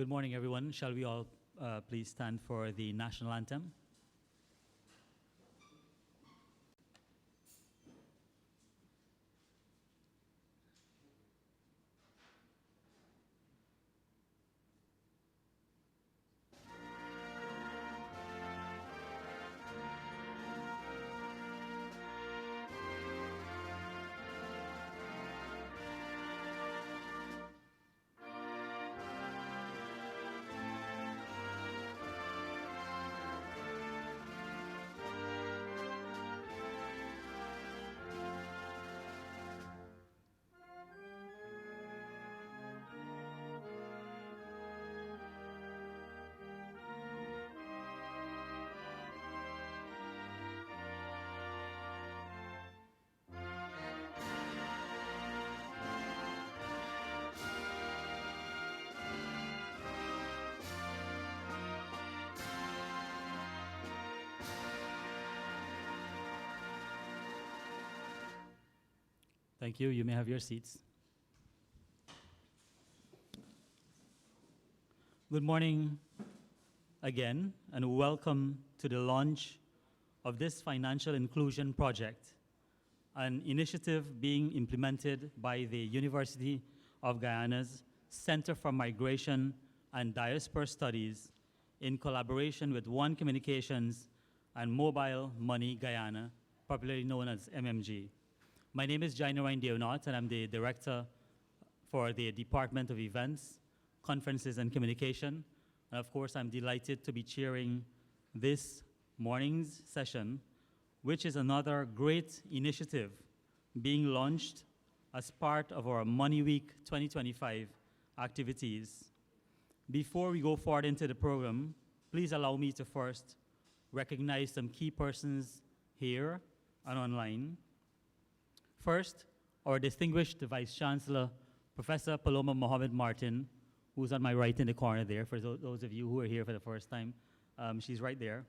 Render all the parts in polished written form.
Good morning, everyone. Shall we all please stand for the national anthem? Thank you. You may have your seats. Good morning again, and welcome to the launch of this financial inclusion project, an initiative being implemented by the University of Guyana's Center for Migration and Diaspora Studies in collaboration with One Communications and Mobile Money Guyana, popularly known as MMG. My name is Jainarain Deonot, and I'm the Director for the Department of Events, Conferences, and Communication. And of course, I'm delighted to be chairing this morning's session, which is another great initiative being launched as part of our Money Week 2025 activities. Before we go forward into the program, please allow me to first recognize some key persons here and online. First, our distinguished Vice-Chancellor, Professor Paloma Mohammed Martin, who's on my right in the corner there, for those of you who are here for the first time. She's right there.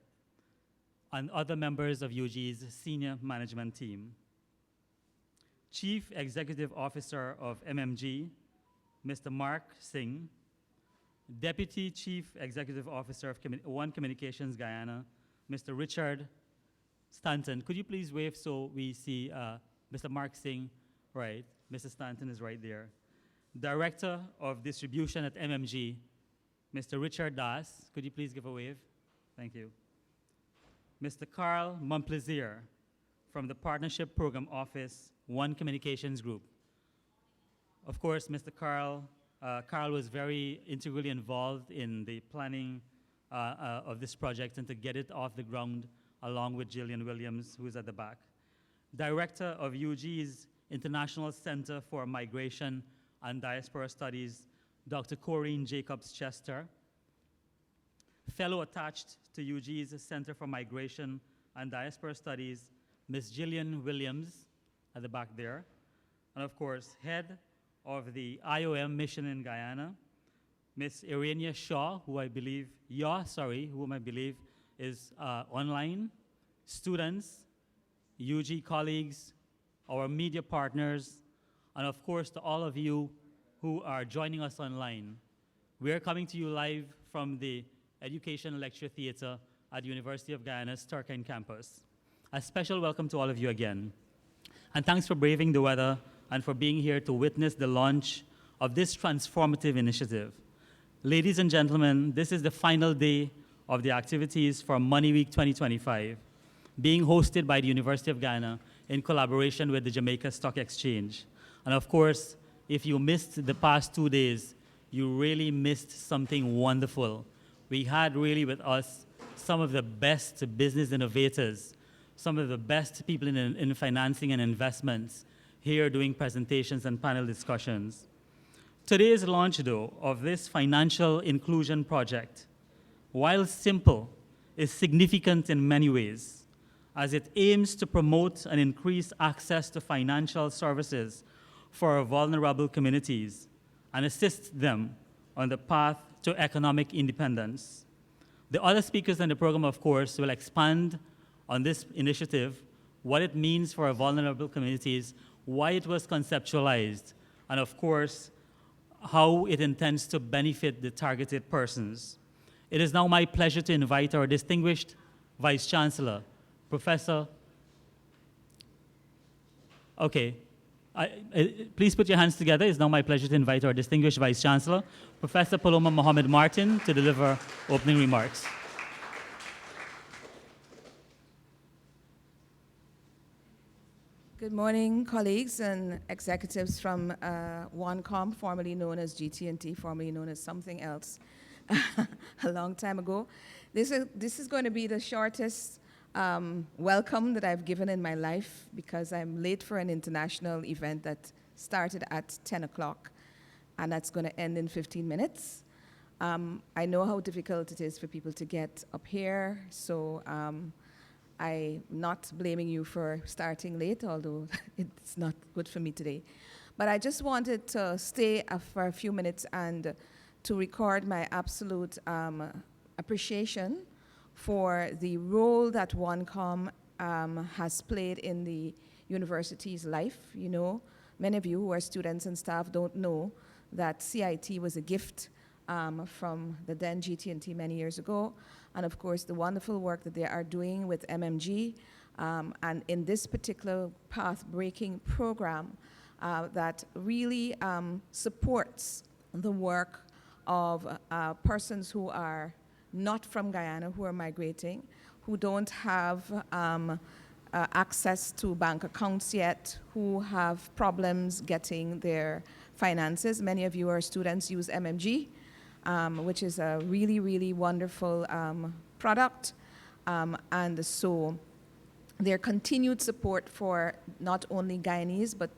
And other members of UG's senior management team. Chief Executive Officer of MMG, Mr. Mark Singh. Deputy Chief Executive Officer of One Communications Guyana, Mr. Richard Stanton. Could you please wave so we see Mr. Mark Singh, right? Mr. Stanton is right there. Director of Distribution at MMG, Mr. Richard Das. Could you please give a wave? Thank you. Mr. Carl Montplaisir from the Partnership Program Office, One Communications Group. Of course, Mr. Carl was very integrally involved in the planning of this project and to get it off the ground along with Jillian Williams, who's at the back. Director of UG's International Center for Migration and Diaspora Studies, Dr. Corinne Jacobs-Chester. Fellow attached to UG's Center for Migration and Diaspora Studies, Ms. Jillian Williams at the back there. And of course, head of the IOM mission in Guyana, Ms. Irenia Shaw, whom I believe is online, students, UG colleagues, our media partners, and of course to all of you who are joining us online. We are coming to you live from the Education Lecture Theatre at the University of Guyana's Turkine campus. A special welcome to all of you again. And thanks for braving the weather and for being here to witness the launch of this transformative initiative. Ladies and gentlemen, this is the final day of the activities for Money Week 2025, being hosted by the University of Guyana in collaboration with the Jamaica Stock Exchange. And of course, if you missed the past 2 days, you really missed something wonderful. We had really with us some of the best business innovators, some of the best people in financing and investments here doing presentations and panel discussions. Today's launch, though, of this financial inclusion project, while simple, is significant in many ways, as it aims to promote and increase access to financial services for vulnerable communities and assist them on the path to economic independence. The other speakers in the program, of course, will expand on this initiative, what it means for vulnerable communities, why it was conceptualized, and of course, how it intends to benefit the targeted persons. It is now my pleasure to invite our distinguished Vice-Chancellor, Professor. Okay, please put your hands together. It's now my pleasure to invite our distinguished Vice-Chancellor, Professor Paloma Mohammed Martin, to deliver opening remarks. Good morning, colleagues and executives from OneCom, formerly known as GT&T, formerly known as something else a long time ago. This is going to be the shortest welcome that I've given in my life because I'm late for an international event that started at 10 o'clock, and that's going to end in 15 minutes. I know how difficult it is for people to get up here, so I'm not blaming you for starting late, although it's not good for me today. But I just wanted to stay for a few minutes and to record my absolute appreciation for the role that OneCom has played in the university's life. You know, many of you who are students and staff don't know that CIT was a gift from the then GT&T many years ago, and of course the wonderful work that they are doing with MMG, and in this particular path-breaking program that really supports the work of persons who are not from Guyana, who are migrating, who don't have access to bank accounts yet, who have problems getting their finances. Many of you are students, use MMG, which is a really, really wonderful product. And so their continued support for not only Guyanese, but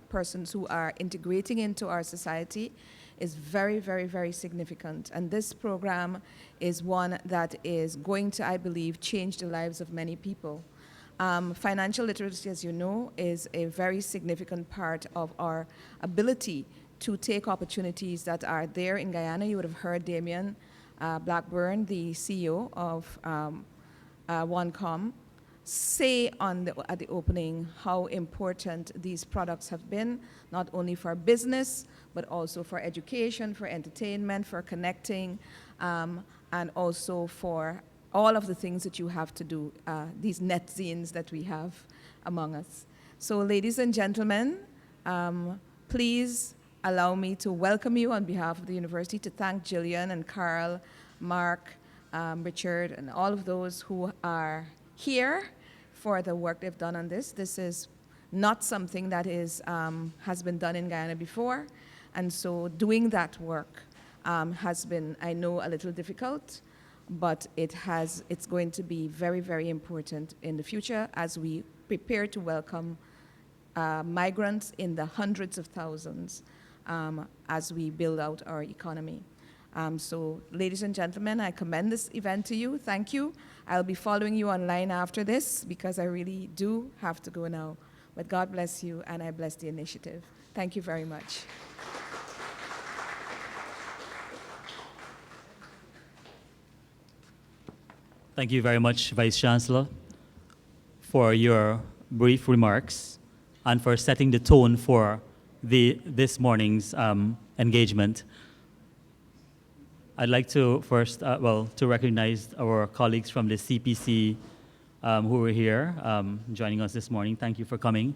persons who are integrating into our society is very, very, very significant. And this program is one that is going to, I believe, change the lives of many people. Financial literacy, as you know, is a very significant part of our ability to take opportunities that are there in Guyana. You would have heard Damien Blackburn, the CEO of OneCom, say at the opening how important these products have been, not only for business, but also for education, for entertainment, for connecting, and also for all of the things that you have to do, these netzines that we have among us. So ladies and gentlemen, please allow me to welcome you on behalf of the university, to thank Jillian and Carl, Mark, Richard, and all of those who are here for the work they've done on this. This is not something that has been done in Guyana before, and so doing that work has been, I know, a little difficult, but it's going to be very, very important in the future as we prepare to welcome migrants in the hundreds of thousands as we build out our economy. So, ladies and gentlemen, I commend this event to you. Thank you. I'll be following you online after this because I really do have to go now. But God bless you, and I bless the initiative. Thank you very much. Thank you very much, Vice-Chancellor, for your brief remarks and for setting the tone for this morning's engagement. I'd like to first, to recognize our colleagues from the CPC who are here joining us this morning. Thank you for coming.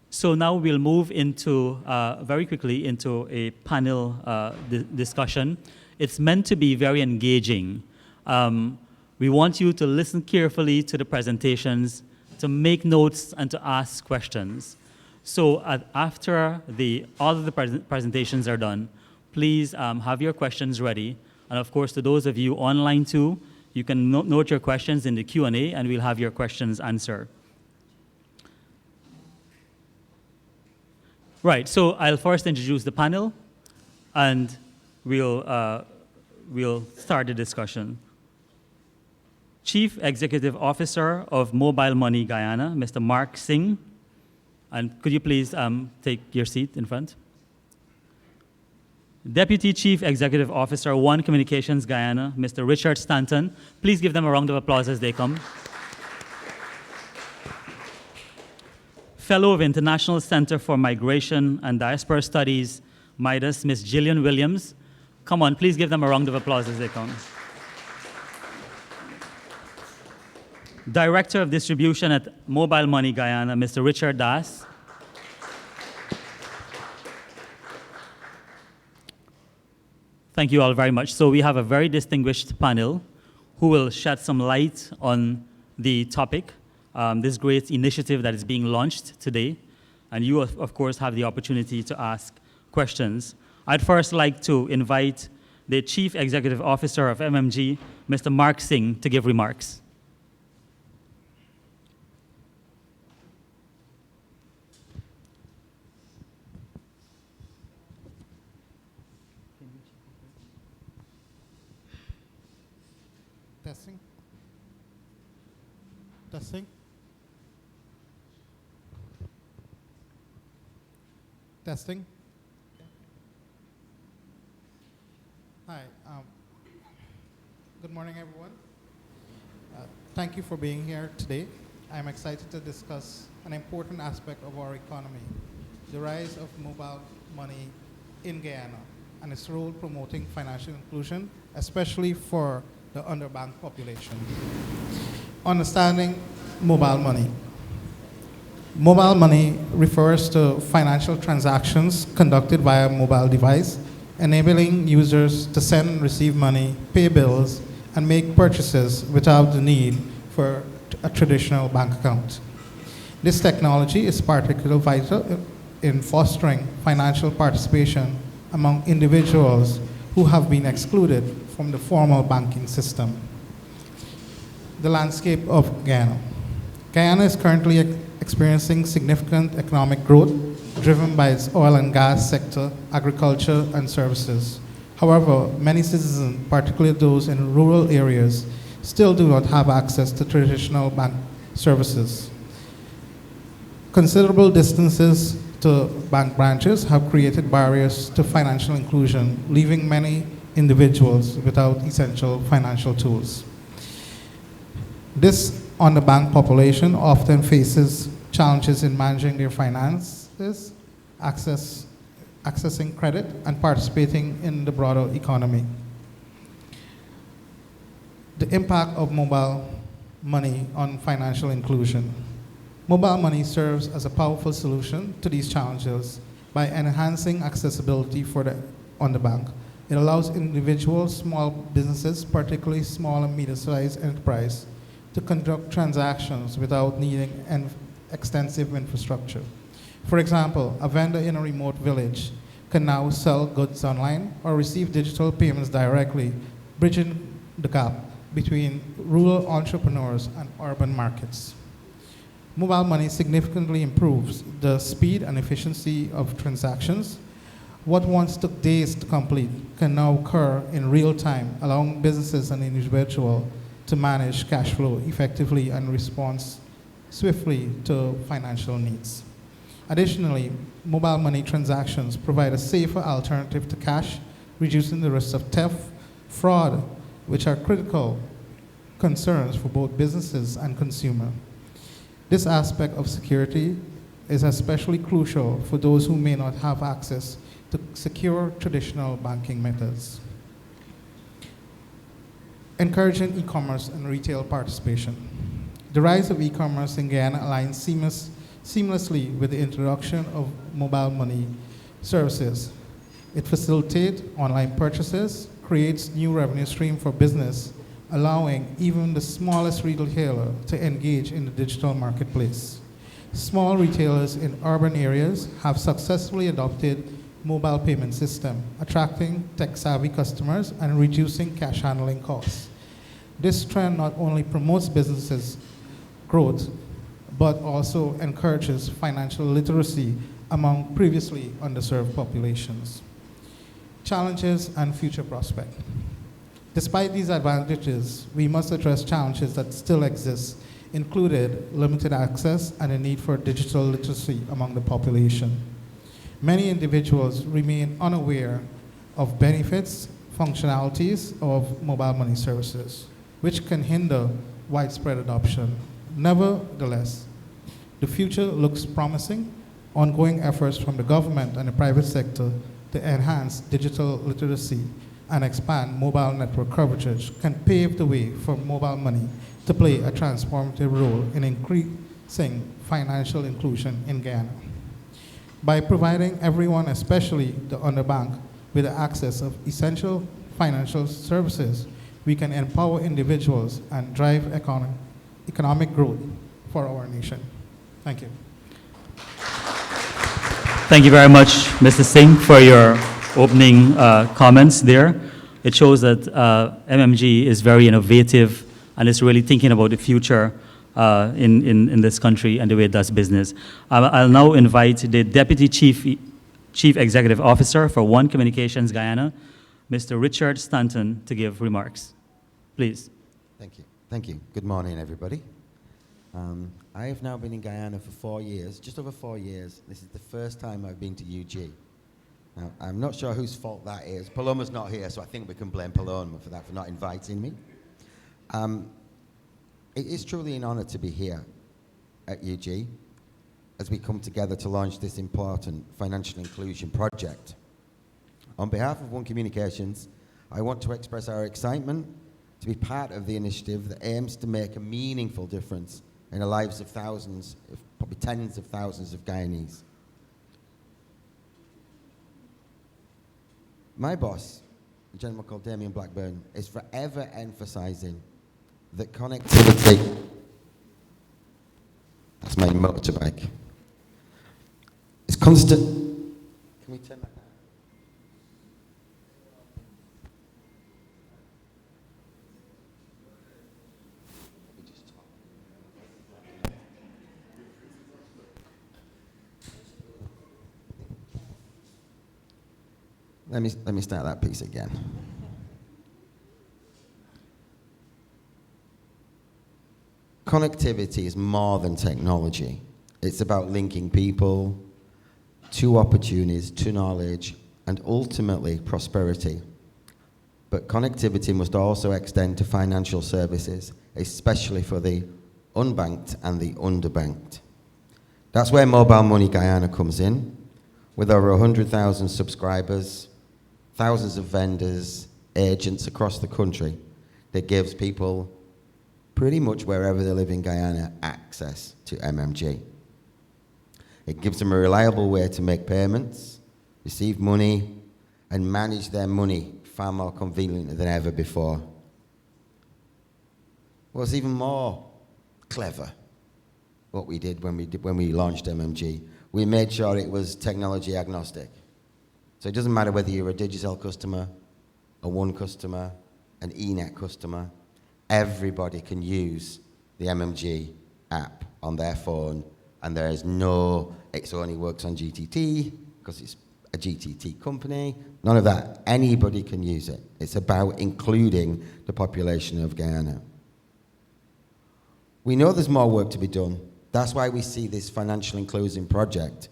So now we'll move into, very quickly, into a panel discussion. It's meant to be very engaging. We want you to listen carefully to the presentations, to make notes, and to ask questions. So after all of the presentations are done, please have your questions ready. And of course, to those of you online too, you can note your questions in the Q&A, and we'll have your questions answered. Right, so I'll first introduce the panel, and we'll start the discussion. Chief Executive Officer of Mobile Money Guyana, Mr. Mark Singh. And could you please take your seat in front? Deputy Chief Executive Officer, One Communications Guyana, Mr. Richard Stanton. Please give them a round of applause as they come. Fellow of International Center for Migration and Diaspora Studies, MIDAS, Ms. Gillian Williams. Come on, please give them a round of applause as they come. Director of Distribution at Mobile Money Guyana, Mr. Richard Das. Thank you all very much. So we have a very distinguished panel who will shed some light on the topic, this great initiative that is being launched today. And you, of course, have the opportunity to ask questions. I'd first like to invite the Chief Executive Officer of MMG, Mr. Mark Singh, to give remarks. Testing. Testing. Testing. Hi. Good morning, everyone. Thank you for being here today. I'm excited to discuss an important aspect of our economy, the rise of mobile money in Guyana and its role promoting financial inclusion, especially for the underbanked population. Understanding mobile money. Mobile money refers to financial transactions conducted via a mobile device, enabling users to send and receive money, pay bills, and make purchases without the need for a traditional bank account. This technology is particularly vital in fostering financial participation among individuals who have been excluded from the formal banking system. The landscape of Guyana. Guyana is currently experiencing significant economic growth driven by its oil and gas sector, agriculture, and services. However, many citizens, particularly those in rural areas, still do not have access to traditional bank services. Considerable distances to bank branches have created barriers to financial inclusion, leaving many individuals without essential financial tools. This underbanked population often faces challenges in managing their finances, accessing credit, and participating in the broader economy. The impact of mobile money on financial inclusion. Mobile money serves as a powerful solution to these challenges by enhancing accessibility for the underbanked. It allows individuals, small businesses, particularly small and medium-sized enterprise, to conduct transactions without needing an extensive infrastructure. For example, a vendor in a remote village can now sell goods online or receive digital payments directly, bridging the gap between rural entrepreneurs and urban markets. Mobile money significantly improves the speed and efficiency of transactions. What once took days to complete can now occur in real time, allowing businesses and individuals to manage cash flow effectively and respond swiftly to financial needs. Additionally, mobile money transactions provide a safer alternative to cash, reducing the risk of theft, fraud, which are critical concerns for both businesses and consumers. This aspect of security is especially crucial for those who may not have access to secure traditional banking methods. Encouraging e-commerce and retail participation. The rise of e-commerce in Guyana aligns seamlessly with the introduction of mobile money services. It facilitates online purchases, creates new revenue stream for business, allowing even the smallest retailer to engage in the digital marketplace. Small retailers in urban areas have successfully adopted mobile payment system, attracting tech-savvy customers and reducing cash handling costs. This trend not only promotes businesses' growth, but also encourages financial literacy among previously underserved populations. Challenges and future prospects. Despite these advantages, we must address challenges that still exist, including limited access and a need for digital literacy among the population. Many individuals remain unaware of benefits, functionalities of mobile money services, which can hinder widespread adoption. Nevertheless, The future looks promising. Ongoing efforts from the government and the private sector to enhance digital literacy and expand mobile network coverage can pave the way for mobile money to play a transformative role in increasing financial inclusion in Guyana. By providing everyone, especially the underbanked, with the access of essential financial services, we can empower individuals and drive economic growth for our nation. Thank you. Thank you very much, Mr. Singh, for your opening comments there. It shows that MMG is very innovative and is really thinking about the future in this country and the way it does business. I'll now invite the Deputy Chief Executive Officer for One Communications Guyana, Mr. Richard Stanton, to give remarks. Please. Thank you. Thank you. Good morning, everybody. I have now been in Guyana for 4 years, just over 4 years. This is the first time I've been to UG. Now, I'm not sure whose fault that is. Paloma's not here, so I think we can blame Paloma for that, for not inviting me. It is truly an honor to be here at UG as we come together to launch this important financial inclusion project. On behalf of One Communications, I want to express our excitement to be part of the initiative that aims to make a meaningful difference in the lives of thousands, probably tens of thousands of Guyanese. My boss, a gentleman called Damien Blackburn, is forever emphasizing that connectivity, that's my motorbike, is constant. Can we turn that down? Let me start that piece again. Connectivity is more than technology. It's about linking people to opportunities, to knowledge, and ultimately prosperity. But connectivity must also extend to financial services, especially for the unbanked and the underbanked. That's where Mobile Money Guyana comes in, with over 100,000 subscribers, thousands of vendors, agents across the country that gives people pretty much wherever they live in Guyana access to MMG. It gives them a reliable way to make payments, receive money, and manage their money far more conveniently than ever before. What's even more clever, what we did when we launched MMG, we made sure it was technology agnostic. So it doesn't matter whether you're a Digicel customer, a One customer, an eNet customer, everybody can use the MMG app on their phone, and there is no, it only works on GTT because it's a GTT company, none of that. Anybody can use it. It's about including the population of Guyana. We know there's more work to be done. That's why we see this financial inclusion project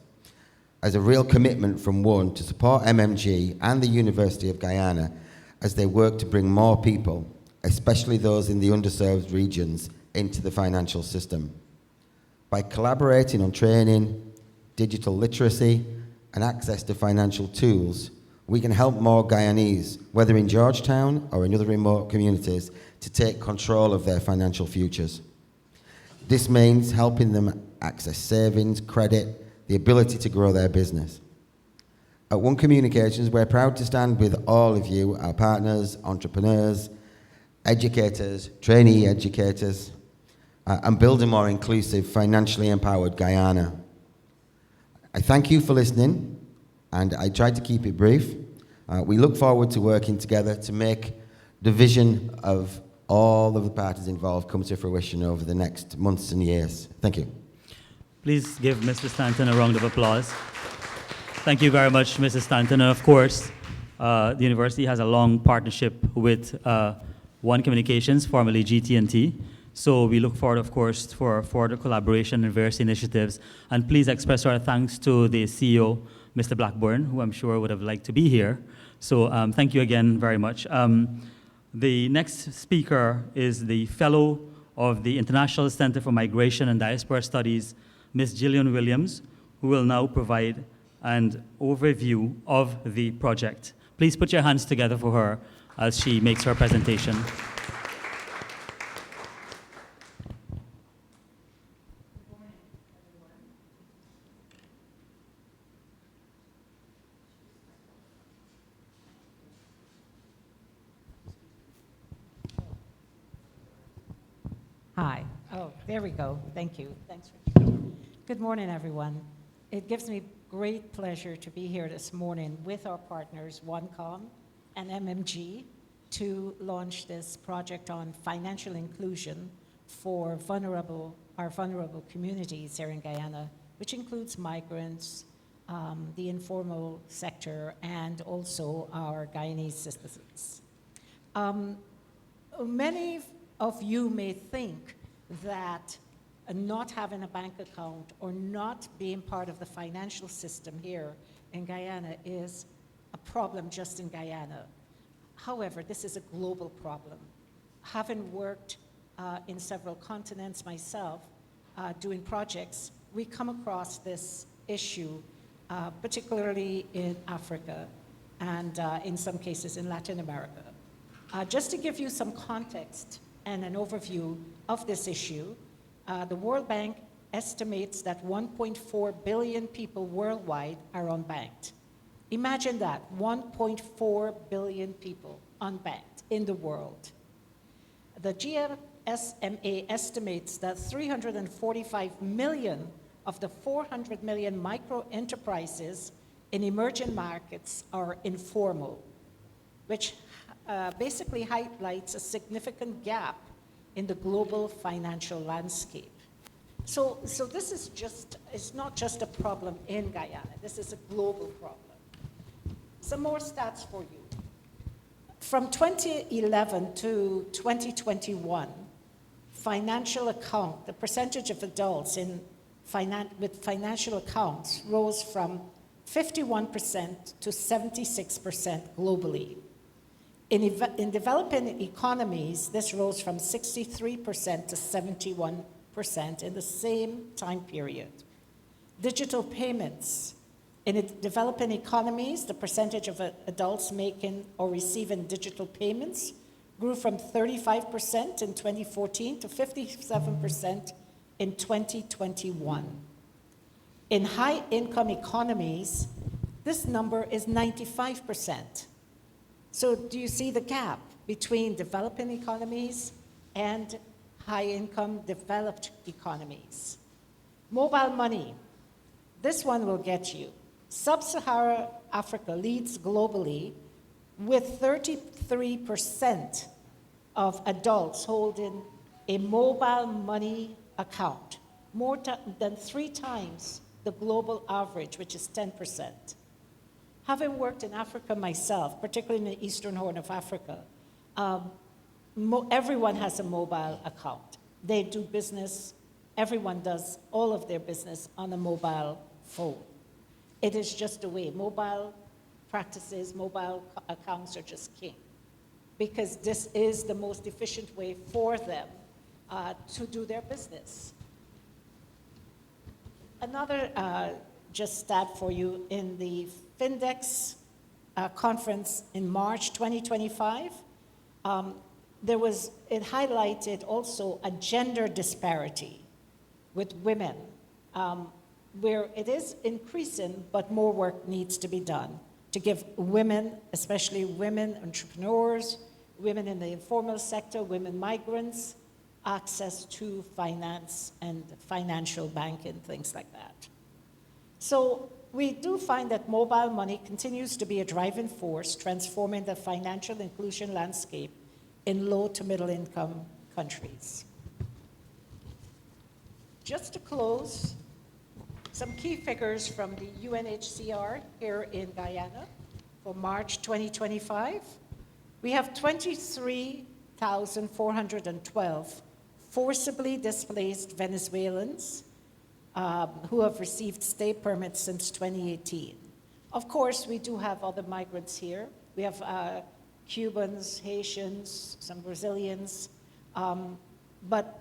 as a real commitment from One to support MMG and the University of Guyana as they work to bring more people, especially those in the underserved regions, into the financial system. By collaborating on training, digital literacy, and access to financial tools, we can help more Guyanese, whether in Georgetown or in other remote communities, to take control of their financial futures. This means helping them access savings, credit, the ability to grow their business. At One Communications, we're proud to stand with all of you, our partners, entrepreneurs, educators, trainee educators, and build a more inclusive, financially empowered Guyana. I thank you for listening, and I tried to keep it brief. We look forward to working together to make the vision of all of the parties involved come to fruition over the next months and years. Thank you. Please give Mr. Stanton a round of applause. Thank you very much, Mr. Stanton. And of course, the university has a long partnership with One Communications, formerly GT&T. So we look forward, of course, for further collaboration and various initiatives. And please express our thanks to the CEO, Mr. Blackburn, who I'm sure would have liked to be here. So thank you again very much. The next speaker is the fellow of the International Center for Migration and Diaspora Studies, Ms. Gillian Williams, who will now provide an overview of the project. Please put your hands together for her as she makes her presentation. Hi. Oh, there we go. Thank you. Thanks for Good morning, everyone. It gives me great pleasure to be here this morning with our partners, OneCom and MMG, to launch this project on financial inclusion for our vulnerable communities here in Guyana, which includes migrants, the informal sector, and also our Guyanese citizens. Many of you may think that not having a bank account or not being part of the financial system here in Guyana is a problem just in Guyana. However, this is a global problem. Having worked in several continents myself, doing projects, we come across this issue, particularly in Africa and in some cases in Latin America. Just to give you some context and an overview of this issue, the World Bank estimates that 1.4 billion people worldwide are unbanked. Imagine that, 1.4 billion people unbanked in the world. The GSMA estimates that 345 million of the 400 million micro enterprises in emerging markets are informal, which basically highlights a significant gap in the global financial landscape. So this is it's not just a problem in Guyana, this is a global problem. Some more stats for you. From 2011 to 2021, the percentage of adults with financial accounts rose from 51% to 76% globally. In developing economies, this rose from 63% to 71% in the same time period. Digital payments. In developing economies, the percentage of adults making or receiving digital payments grew from 35% in 2014 to 57% in 2021. In high-income economies, this number is 95%. So do you see the gap between developing economies and high-income developed economies? Mobile money. This one will get you. Sub-Saharan Africa leads globally with 33% of adults holding a mobile money account, more than 3 times the global average, which is 10%. Having worked in Africa myself, particularly in the Eastern Horn of Africa, everyone has a mobile account. They do business, everyone does all of their business on a mobile phone. It is just a way. Mobile practices, mobile accounts are just king, because this is the most efficient way for them to do their business. Another just stat for you, in the Findex conference in March 2025, it highlighted also a gender disparity with women, where it is increasing, but more work needs to be done to give women, especially women entrepreneurs, women in the informal sector, women migrants, access to finance and financial banking, things like that. So we do find that mobile money continues to be a driving force transforming the financial inclusion landscape in low to middle income countries. Just to close, some key figures from the UNHCR here in Guyana for March 2025. We have 23,412 forcibly displaced Venezuelans who have received stay permits since 2018. Of course, we do have other migrants here. We have Cubans, Haitians, some Brazilians, but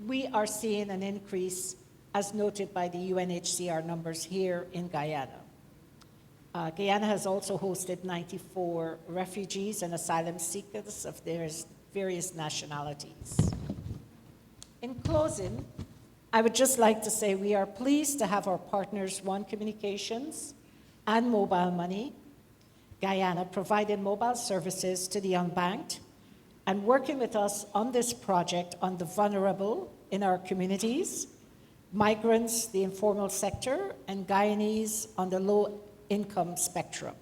we are seeing an increase as noted by the UNHCR numbers here in Guyana. Guyana has also hosted 94 refugees and asylum seekers of various nationalities. In closing, I would just like to say we are pleased to have our partners One Communications and Mobile Money Guyana providing mobile services to the unbanked and working with us on this project on the vulnerable in our communities, migrants, the informal sector, and Guyanese on the low-income spectrum.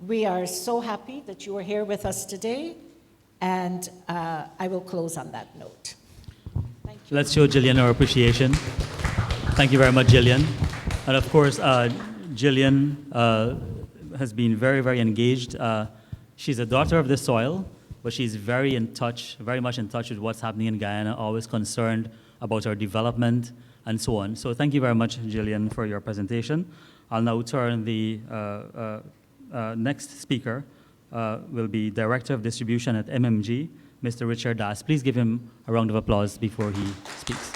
We are so happy that you are here with us today, and I will close on that note. Thank you. Let's show Jillian our appreciation. Thank you very much, Jillian. And of course, Jillian has been very, very engaged. She's a daughter of the soil, but she's very much in touch with what's happening in Guyana, always concerned about our development and so on. So thank you very much, Jillian, for your presentation. I'll now turn the next speaker will be Director of Distribution at MMG, Mr. Richard Das. Please give him a round of applause before he speaks.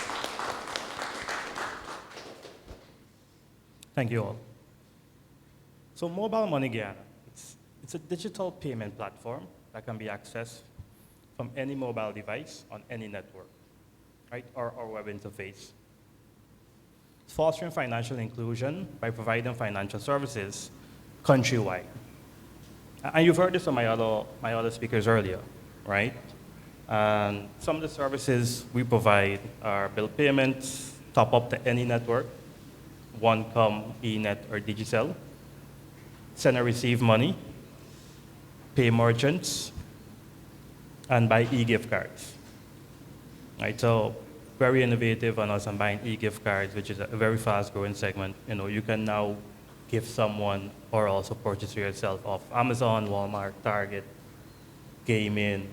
Thank you all. So Mobile Money Guyana, it's a digital payment platform that can be accessed from any mobile device on any network, right, or web interface. It's fostering financial inclusion by providing financial services countrywide. And you've heard this from my other speakers earlier, right? And some of the services we provide are bill payments, top up to any network, OneCom, eNet, or Digicel, send and receive money, pay merchants, and buy e-gift cards. Right, so very innovative on us on buying e-gift cards, which is a very fast-growing segment. You know, you can now give someone or also purchase for yourself off Amazon, Walmart, Target, gaming,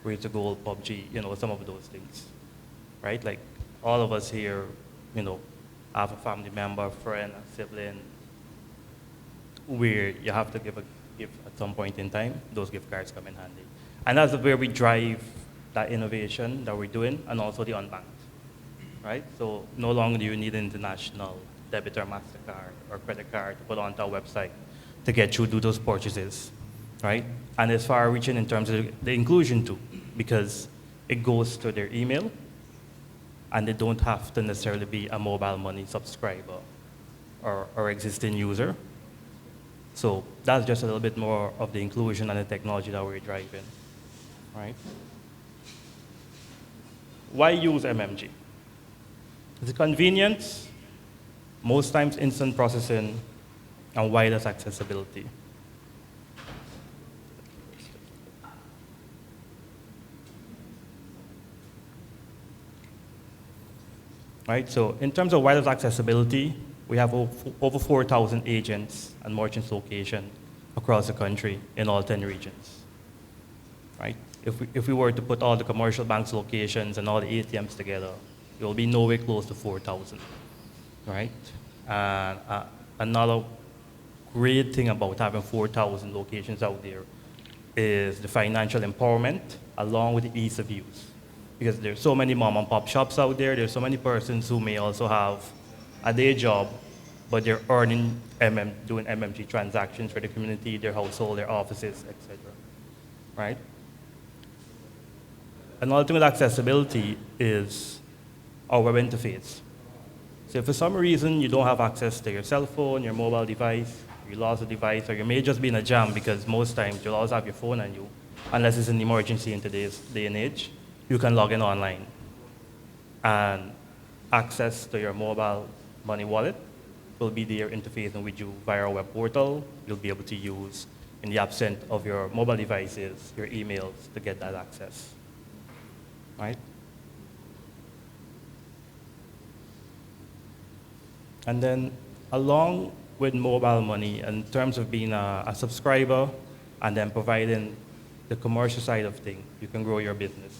Rate to Gold, PUBG, you know, some of those things, right? Like all of us here, you know, have a family member, friend, a sibling, where you have to give a gift at some point in time. Those gift cards come in handy. And that's where we drive that innovation that we're doing, and also the unbanked, right? So no longer do you need an international debit or MasterCard or credit card to put onto our website to get you to do those purchases, right? And it's far reaching in terms of the inclusion too, because it goes to their email, and they don't have to necessarily be a mobile money subscriber or existing user. So that's just a little bit more of the inclusion and the technology that we're driving, right? Why use MMG? It's convenience, most times instant processing, and wireless accessibility. Right, so in terms of wireless accessibility, we have over 4,000 agents and merchants locations across the country in all 10 regions. Right? If we were to put all the commercial banks locations and all the ATMs together, it will be nowhere close to 4,000. Right? And another great thing about having 4,000 locations out there is the financial empowerment along with the ease of use. Because there's so many mom and pop shops out there, there's so many persons who may also have a day job, but they're earning doing MMG transactions for the community, their household, their offices, etc. Right? Another thing with accessibility is our web interface. So if for some reason you don't have access to your cell phone, your mobile device, you lost a device, or you may just be in a jam, because most times you'll always have your phone on you, unless it's an emergency in today's day and age, you can log in online. And access to your mobile money wallet will be there interfacing with you via our web portal. You'll be able to use, in the absence of your mobile devices, your emails to get that access. Right? And then along with mobile money, in terms of being a subscriber and then providing the commercial side of things, you can grow your business.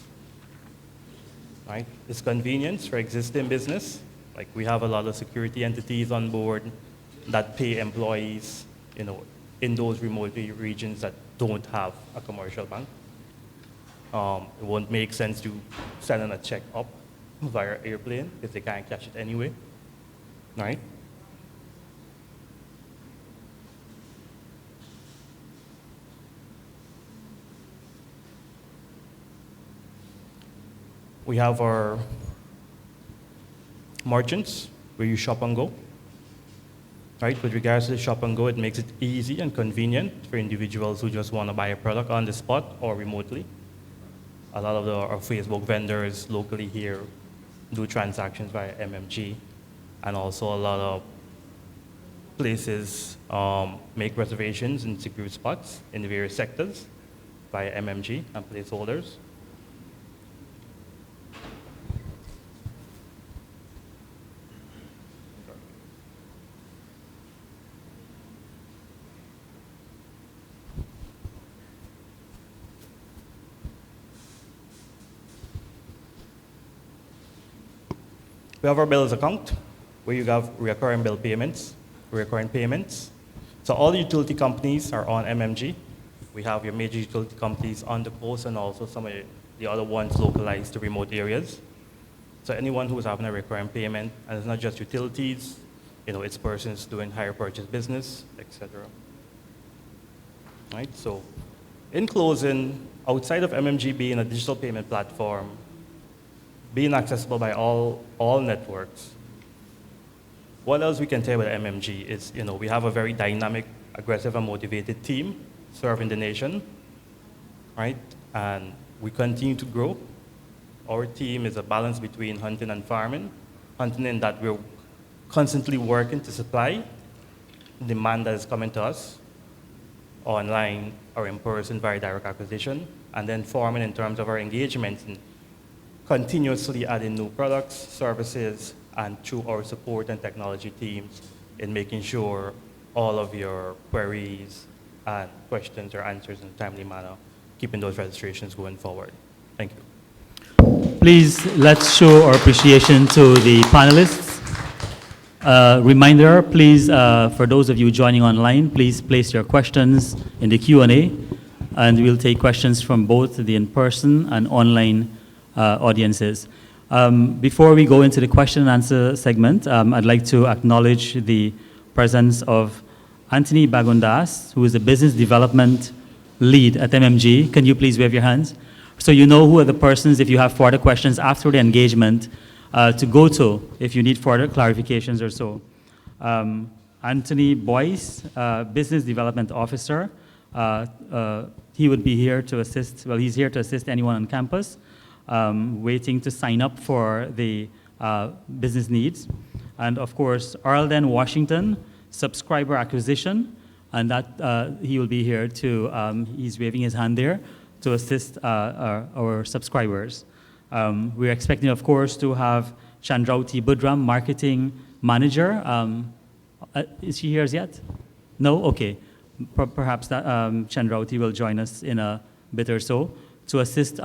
Right? It's convenience for existing business. Like we have a lot of security entities on board that pay employees, you know, in those remote regions that don't have a commercial bank. It won't make sense to send in a check up via airplane if they can't catch it anyway, right? We have our merchants where you shop and go. Right? With regards to the shop and go, it makes it easy and convenient for individuals who just want to buy a product on the spot or remotely. A lot of our Facebook vendors locally here do transactions via MMG, and also a lot of places make reservations in secure spots in the various sectors via MMG and placeholders. We have our bills account, where you have recurring bill payments, recurring payments. So all the utility companies are on MMG. We have your major utility companies on the coast and also some of the other ones localized to remote areas. So anyone who's having a recurring payment, and it's not just utilities, it's persons doing hire purchase business, etc. Right, so in closing, outside of MMG being a digital payment platform, being accessible by all networks, what else we can tell with MMG is, we have a very dynamic, aggressive, and motivated team serving the nation, right? And we continue to grow. Our team is a balance between hunting and farming. Hunting in that we're constantly working to supply demand that is coming to us online or in person via direct acquisition, and then farming in terms of our engagement in continuously adding new products, services, and through our support and technology teams in making sure all of your queries and questions are answered in a timely manner, keeping those registrations going forward. Thank you. Please, let's show our appreciation to the panelists. Reminder, please, for those of you joining online, please place your questions in the Q&A, and we'll take questions from both the in-person and online audiences. Before we go into the question and answer segment, I'd like to acknowledge the presence of Anthony Bagundas, who is the business development lead at MMG. Can you please wave your hands? So you know who are the persons, if you have further questions after the engagement, to go to if you need further clarifications or so. Anthony Boyce, business development officer. He would be here to assist, well, he's here to assist anyone on campus waiting to sign up for the business needs. And of course, Arlden Washington, subscriber acquisition, and that he will be here to, he's waving his hand there, to assist our subscribers. We're expecting, of course, to have Chandrauti Budram, marketing manager. Is she here yet? No? Okay. Perhaps that, Chandrauti will join us in a bit or so to assist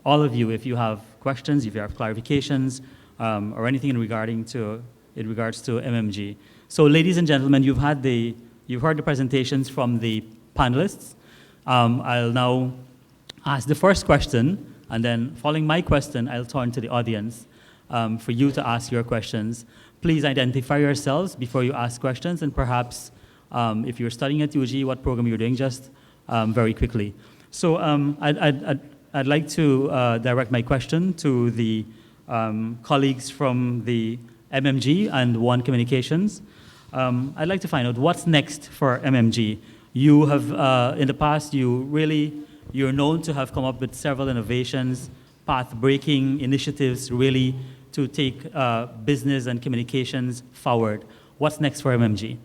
all of you if you have questions, if you have clarifications, or anything in regards to MMG. So, ladies and gentlemen, you've heard the presentations from the panelists. I'll now ask the first question, and then following my question, I'll turn to the audience for you to ask your questions. Please identify yourselves before you ask questions, and perhaps if you're studying at UG, what program you're doing, just very quickly. So I'd like to direct my question to the colleagues from the MMG and One Communications. I'd like to find out what's next for MMG. You have, in the past, you're known to have come up with several innovations, path-breaking initiatives, really to take business and communications forward. What's next for MMG?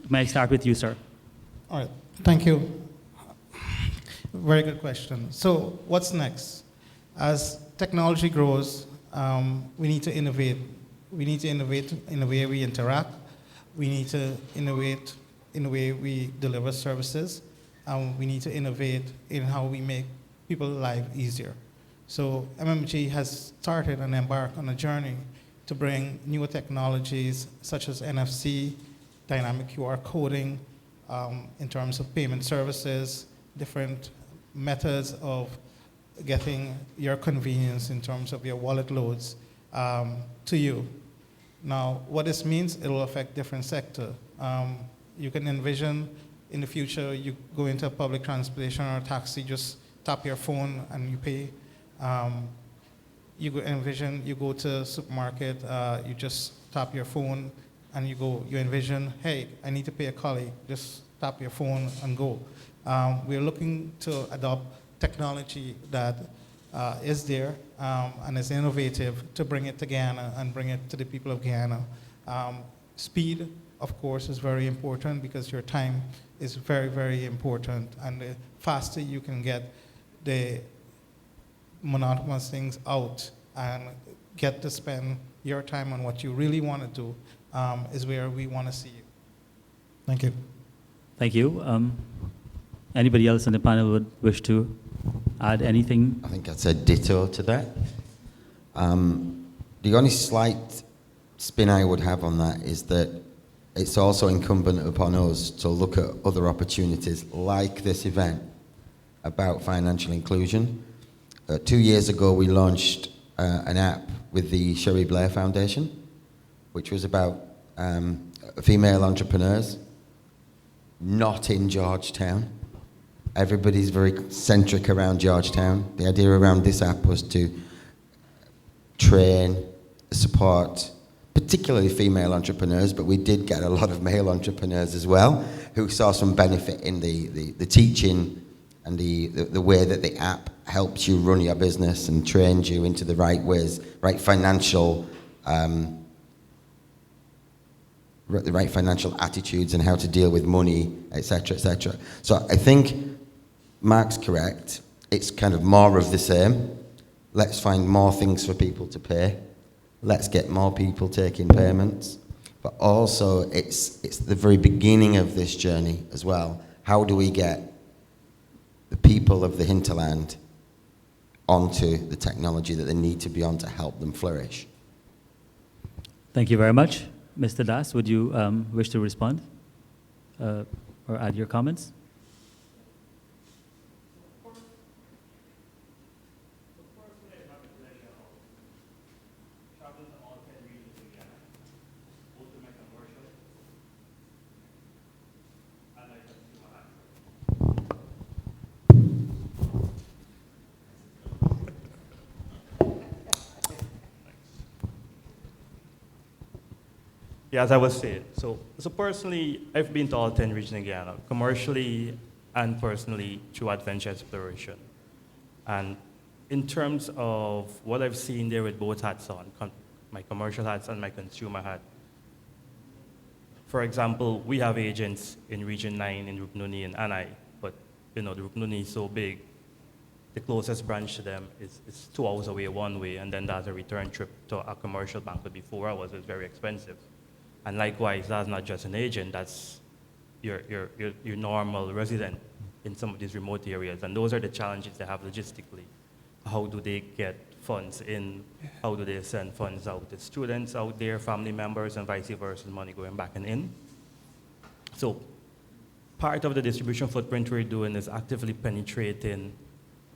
May I start with you, sir? All right, thank you. Very good question. So what's next? As technology grows, we need to innovate. We need to innovate in the way we interact. We need to innovate in the way we deliver services. We need to innovate in how we make people's lives easier. So MMG has started and embarked on a journey to bring newer technologies such as NFC, dynamic QR coding, in terms of payment services, different methods of getting your convenience in terms of your wallet loads to you. Now, what this means, it will affect different sectors. You can envision in the future, you go into a public transportation or a taxi, just tap your phone and you pay. You go envision, you go to a supermarket, you just tap your phone and you envision, hey, I need to pay a colleague, just tap your phone and go. We're looking to adopt technology that is there and is innovative to bring it to Guyana and bring it to the people of Guyana. Speed, of course, is very important because your time is very, very important. And the faster you can get the monotonous things out and get to spend your time on what you really want to do is where we want to see you. Thank you. Thank you. Anybody else on the panel would wish to add anything? I think I'd say ditto to that. The only slight spin I would have on that is that it's also incumbent upon us to look at other opportunities like this event about financial inclusion. 2 years ago, we launched an app with the Sherry Blair Foundation, which was about female entrepreneurs, not in Georgetown. Everybody's very centric around Georgetown. The idea around this app was to train, support, particularly female entrepreneurs, but we did get a lot of male entrepreneurs as well, who saw some benefit in the teaching and the way that the app helps you run your business and trains you into the right ways, right financial attitudes and how to deal with money, etc., etc. So I think Mark's correct. It's kind of more of the same. Let's find more things for people to pay. Let's get more people taking payments. But also, it's the very beginning of this journey as well. How do we get the people of the hinterland onto the technology that they need to be on to help them flourish? Thank you very much. Mr. Das, would you wish to respond or add your comments? Yeah, as I was saying, so personally, I've been to all 10 regions in Guyana, commercially and personally through adventure exploration. And in terms of what I've seen there with both hats on, my commercial hats and my consumer hat, for example, we have agents in Region 9 in Ruknuni and Anai, but the Ruknuni is so big, the closest branch to them is 2 hours away one way, and then there's a return trip to a commercial bank would be 4 hours. It's very expensive. And likewise, that's not just an agent, that's your normal resident in some of these remote areas. And those are the challenges they have logistically. How do they get funds in? How do they send funds out? The students out there, family members, and vice versa, money going back and in. So part of the distribution footprint we're doing is actively penetrating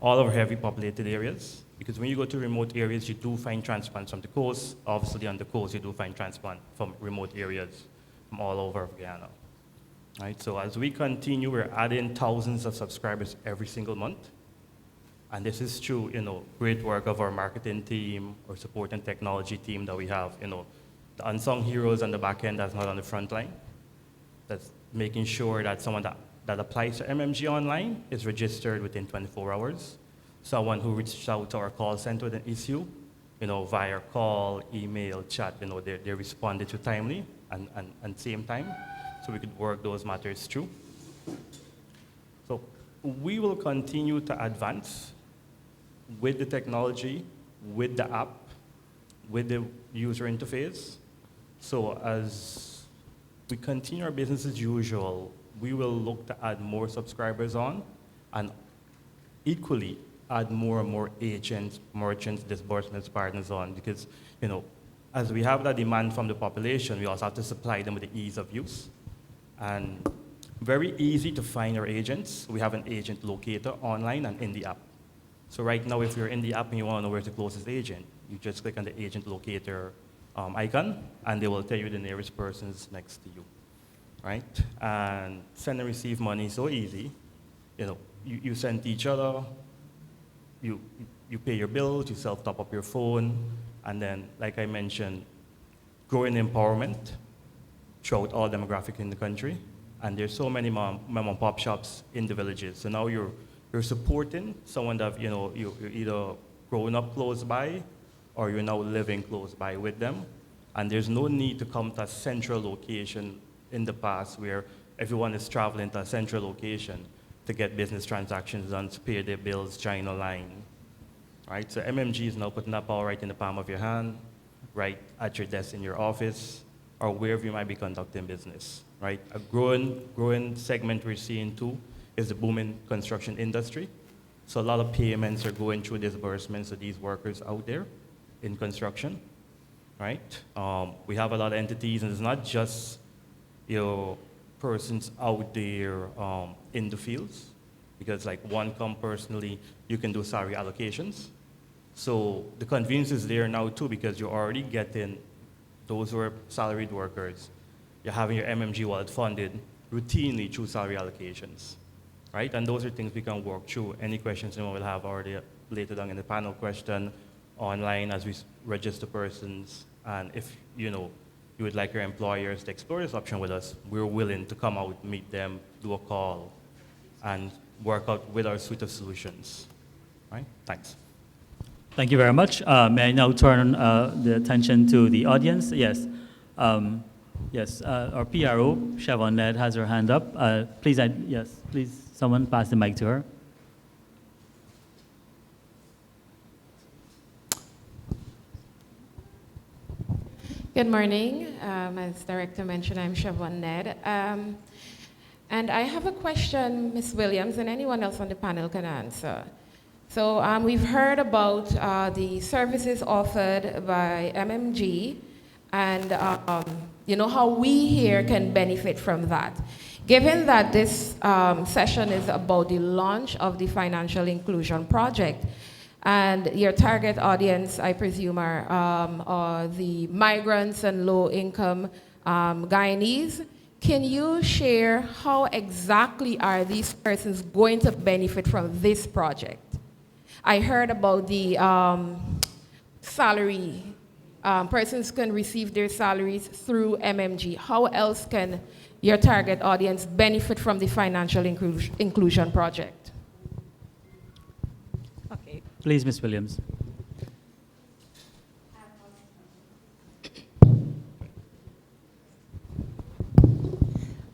all of our heavy populated areas. Because when you go to remote areas, you do find transplants from the coast. Obviously, on the coast, you do find transplant from remote areas from all over Guyana. Right? So as we continue, we're adding thousands of subscribers every single month. And this is through, great work of our marketing team, our support and technology team that we have. The unsung heroes on the back end that's not on the front line. That's making sure that someone that applies to MMG online is registered within 24 hours. Someone who reaches out to our call center with an issue, via call, email, chat, they responded to timely and same time, so we could work those matters through. So we will continue to advance with the technology, with the app, with the user interface. So as we continue our business as usual, we will look to add more subscribers on, and equally add more and more agents, merchants, disbursements partners on, because as we have that demand from the population, we also have to supply them with the ease of use. And very easy to find our agents. We have an agent locator online and in the app. So right now, if you're in the app and you want to know where's the closest agent, you just click on the agent locator icon, and they will tell you the nearest persons next to you, right? And send and receive money is so easy. You know, you send to each other, you pay your bills, you self-top up your phone, and then, like I mentioned, growing empowerment throughout all demographics in the country. And there's so many mom and pop shops in the villages. So now you're supporting someone that, you know, you're either growing up close by or you're now living close by with them. And there's no need to come to a central location in the past where everyone is traveling to a central location to get business transactions done, to pay their bills, join a line, right? So MMG is now putting that power right in the palm of your hand, right at your desk in your office, or wherever you might be conducting business, right? A growing segment we're seeing too is the booming construction industry. So a lot of payments are going through disbursements to these workers out there in construction, right? We have a lot of entities, and it's not just, you know, persons out there in the fields, because like OneCom personally, you can do salary allocations. So the convenience is there now too, because you're already getting those who are salaried workers. You're having your MMG wallet funded routinely through salary allocations, right? And those are things we can work through. Any questions anyone will have already later down in the panel question online as we register persons. And if, you know, you would like your employers to explore this option with us, we're willing to come out, meet them, do a call, and work out with our suite of solutions, right? Thanks. Thank you very much. May I now turn the attention to the audience? Yes. Yes, our PRO, Siobhan Ned, has her hand up. Please, yes, please, someone pass the mic to her. Good morning. As Director mentioned, I'm Siobhan Ned. And I have a question, Ms. Williams, and anyone else on the panel can answer. So we've heard about the services offered by MMG and you know, how we here can benefit from that. Given that this session is about the launch of the Financial Inclusion Project, and your target audience, I presume, are the migrants and low-income Guyanese, can you share how exactly are these persons going to benefit from this project? I heard about the salary. Persons can receive their salaries through MMG. How else can your target audience benefit from the Financial Inclusion Project? Okay. Please, Ms. Williams.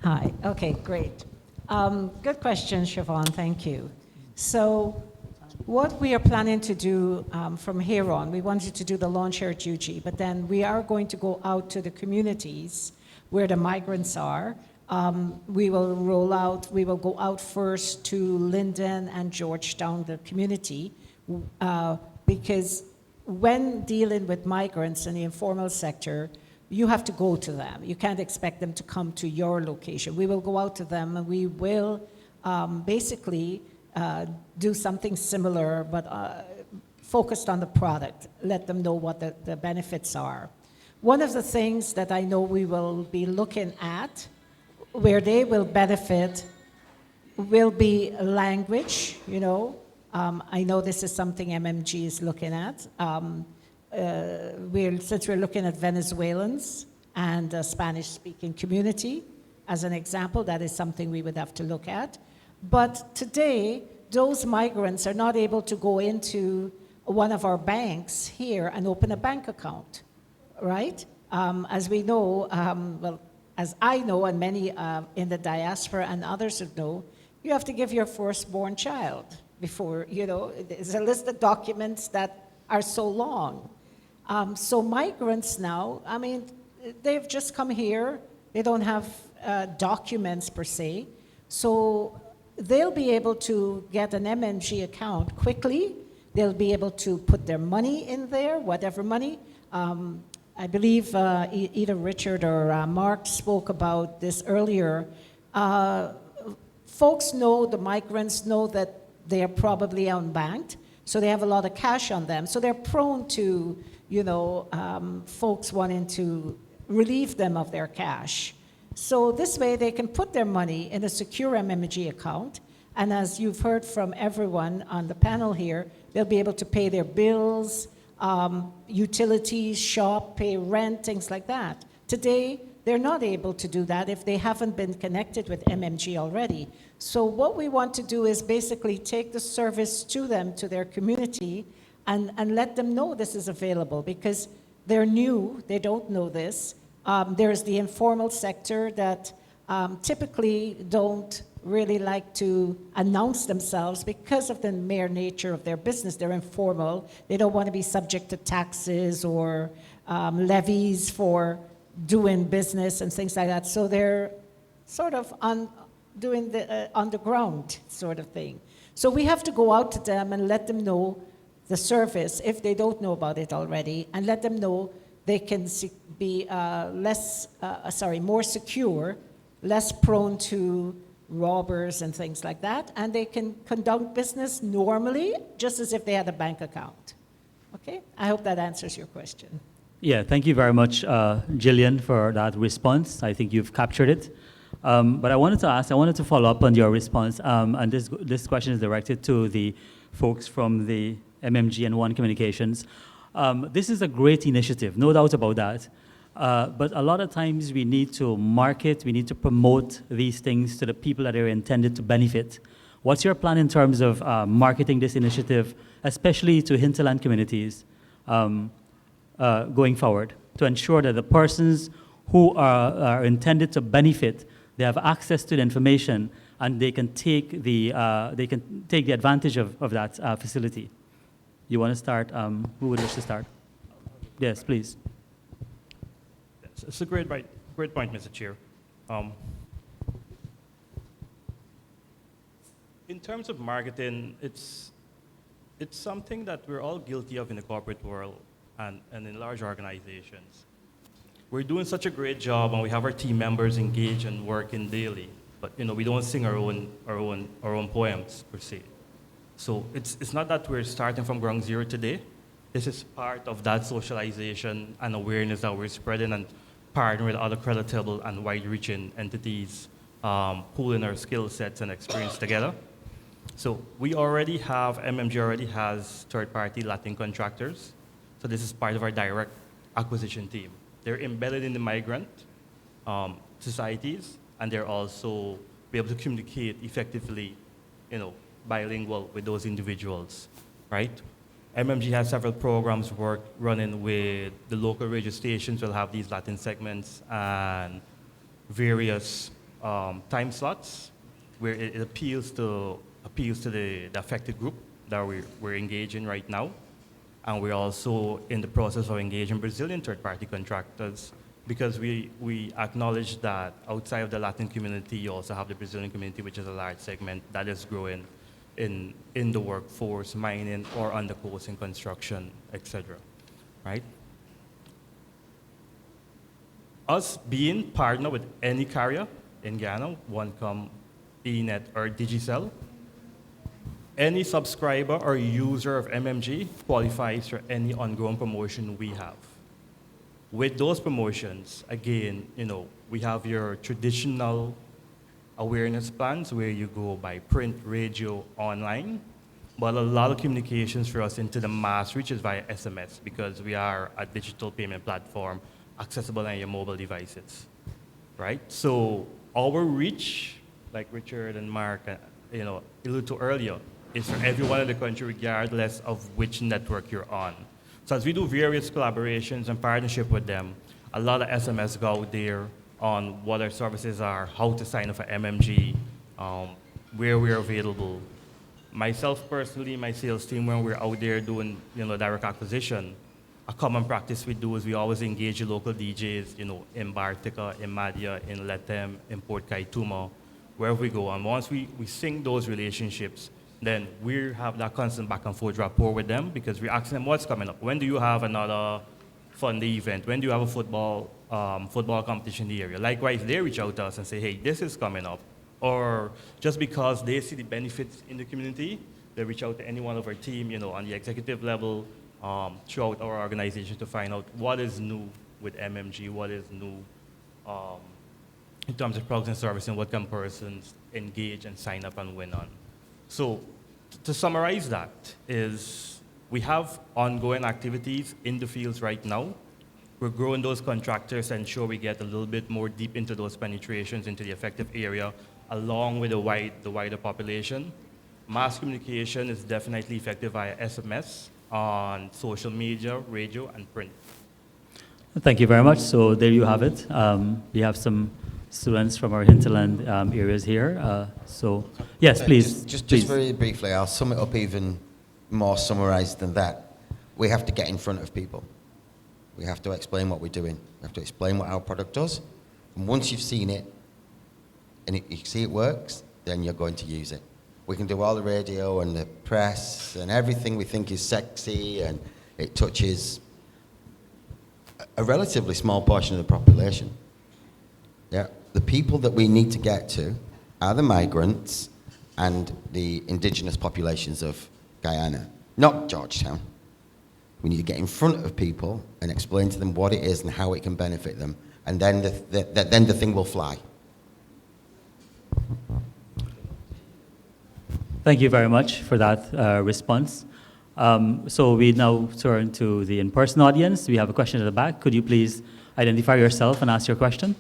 Hi. Okay, great. Good question, Siobhan. Thank you. So what we are planning to do from here on, we wanted to do the launch here at UG, but then we are going to go out to the communities where the migrants are. We will roll out, we will go out first to Linden and Georgetown, the community, because when dealing with migrants in the informal sector, you have to go to them. You can't expect them to come to your location. We will go out to them and we will basically do something similar, but focused on the product, let them know what the benefits are. One of the things that I know we will be looking at, where they will benefit, will be language, you know. I know this is something MMG is looking at. Since we're looking at Venezuelans and a Spanish-speaking community, as an example, that is something we would have to look at. But today, those migrants are not able to go into one of our banks here and open a bank account, right? As we know, well, as I know, and many in the diaspora and others would know, you have to give your firstborn child before, you know, there's a list of documents that are so long. So migrants now, I mean, they've just come here. They don't have documents per se. So they'll be able to get an MMG account quickly. They'll be able to put their money in there, whatever money. I believe either Richard or Mark spoke about this earlier. Folks know, the migrants know that they are probably unbanked. So they have a lot of cash on them. So they're prone to, folks wanting to relieve them of their cash. So this way they can put their money in a secure MMG account. And as you've heard from everyone on the panel here, they'll be able to pay their bills, utilities, shop, pay rent, things like that. Today, they're not able to do that if they haven't been connected with MMG already. So what we want to do is basically take the service to them, to their community, and let them know this is available, because they're new, they don't know this. There's the informal sector that typically don't really like to announce themselves because of the mere nature of their business. They're informal. They don't want to be subject to taxes or levies for doing business and things like that. So they're sort of doing the underground sort of thing. So we have to go out to them and let them know the service if they don't know about it already, and let them know they can be more secure, less prone to robbers and things like that, and they can conduct business normally, just as if they had a bank account. Okay? I hope that answers your question. Yeah, thank you very much, Gillian, for that response. I think you've captured it. But I wanted to follow up on your response, and this question is directed to the folks from the MMG and One Communications. This is a great initiative, no doubt about that. But a lot of times we need to market, we need to promote these things to the people that are intended to benefit. What's your plan in terms of marketing this initiative, especially to hinterland communities, going forward, to ensure that the persons who are intended to benefit, they have access to the information and they can take the advantage of that facility? You want to start? Who would wish to start? Yes, please. It's a great point, Mr. Chair. In terms of marketing, it's something that we're all guilty of in the corporate world and in large organizations. We're doing such a great job, and we have our team members engaged and working daily. But we don't sing our own poems per se. So it's not that we're starting from ground zero today. This is part of that socialization and awareness that we're spreading and partnering with other creditable and wide-reaching entities, pooling our skill sets and experience together. So we already have, MMG already has third-party Latin contractors. So this is part of our direct acquisition team. They're embedded in the migrant societies, and they're also be able to communicate effectively, bilingual with those individuals, right? MMG has several programs running with the local radio stations. Will have these Latin segments and various time slots where it appeals to the affected group that we're engaging right now. And we're also in the process of engaging Brazilian third-party contractors, because we acknowledge that outside of the Latin community, you also have the Brazilian community, which is a large segment that is growing in the workforce, mining, or on the coast in construction, etc. Right? Us being partner with any carrier in Guyana, OneCom, eNet, or Digicel, any subscriber or user of MMG qualifies for any ongoing promotion we have. With those promotions, again, we have your traditional awareness plans where you go by print, radio, online, but a lot of communications for us into the mass reach is via SMS, because we are a digital payment platform accessible on your mobile devices, right? So our reach, like Richard and Mark, alluded to earlier, is for everyone in the country regardless of which network you're on. So as we do various collaborations and partnership with them, a lot of SMS go out there on what our services are, how to sign up for MMG, where we're available. Myself personally, my sales team, when we're out there doing direct acquisition, a common practice we do is we always engage the local DJs, in Bartica, in MIDIAS, in Letem, in Port Kaituma, wherever we go. And once we sync those relationships, then we have that constant back and forth rapport with them, because we're asking them what's coming up. When do you have another fun event? When do you have a football competition in the area? Likewise, they reach out to us and say, hey, this is coming up. Or just because they see the benefits in the community, they reach out to any one of our team, on the executive level, throughout our organization to find out what is new with MMG, what is new in terms of products and services, and what can persons engage and sign up and win on. So to summarize that is we have ongoing activities in the fields right now. We're growing those contractors and ensure we get a little bit more deep into those penetrations into the effective area along with the wider population. Mass communication is definitely effective via SMS, on social media, radio, and print. Thank you very much. So there you have it. We have some students from our hinterland areas here. So yes, please. Just please. very briefly, I'll sum it up even more summarized than that. We have to get in front of people. We have to explain what we're doing. We have to explain what our product does. And once you've seen it, and you see it works, then you're going to use it. We can do all the radio and the press and everything we think is sexy, and it touches a relatively small portion of the population. Yeah, the people that we need to get to are the migrants and the indigenous populations of Guyana, not Georgetown. We need to get in front of people and explain to them what it is and how it can benefit them, and then the thing will fly. Thank you very much for that response. So we now turn to the in-person audience. We have a question at the back. Could you please identify yourself and ask your question?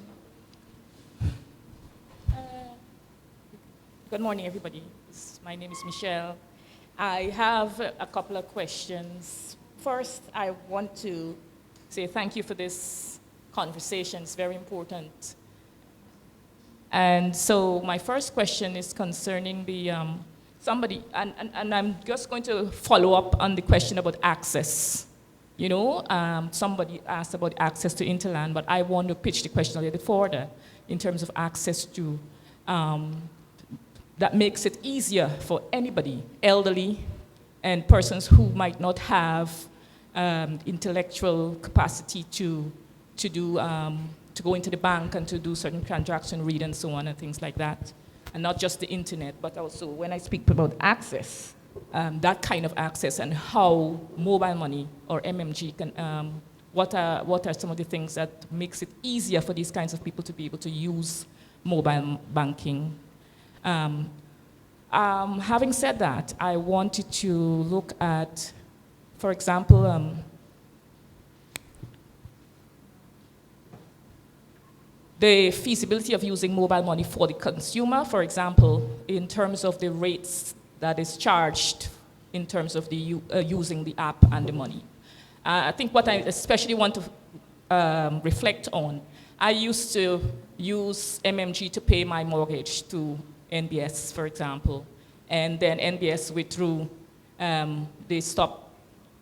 Good morning, everybody. My name is Michelle. I have a couple of questions. First, I want to say thank you for this conversation. It's very important. And so my first question is concerning the and I'm just going to follow up on the question about access. Somebody asked about access to Interland, but I want to pitch the question a little further in terms of access to, that makes it easier for anybody, elderly and persons who might not have intellectual capacity to go into the bank and to do certain transactions, read and so on and things like that. And not just the internet, but also when I speak about access, that kind of access and how mobile money or MMG can, what are some of the things that makes it easier for these kinds of people to be able to use mobile banking. Having said that, I wanted to look at, for example, the feasibility of using mobile money for the consumer, for example, in terms of the rates that is charged in terms of the using the app and the money. I think what I especially want to reflect on, I used to use MMG to pay my mortgage to NBS, for example, and then NBS withdrew, they stopped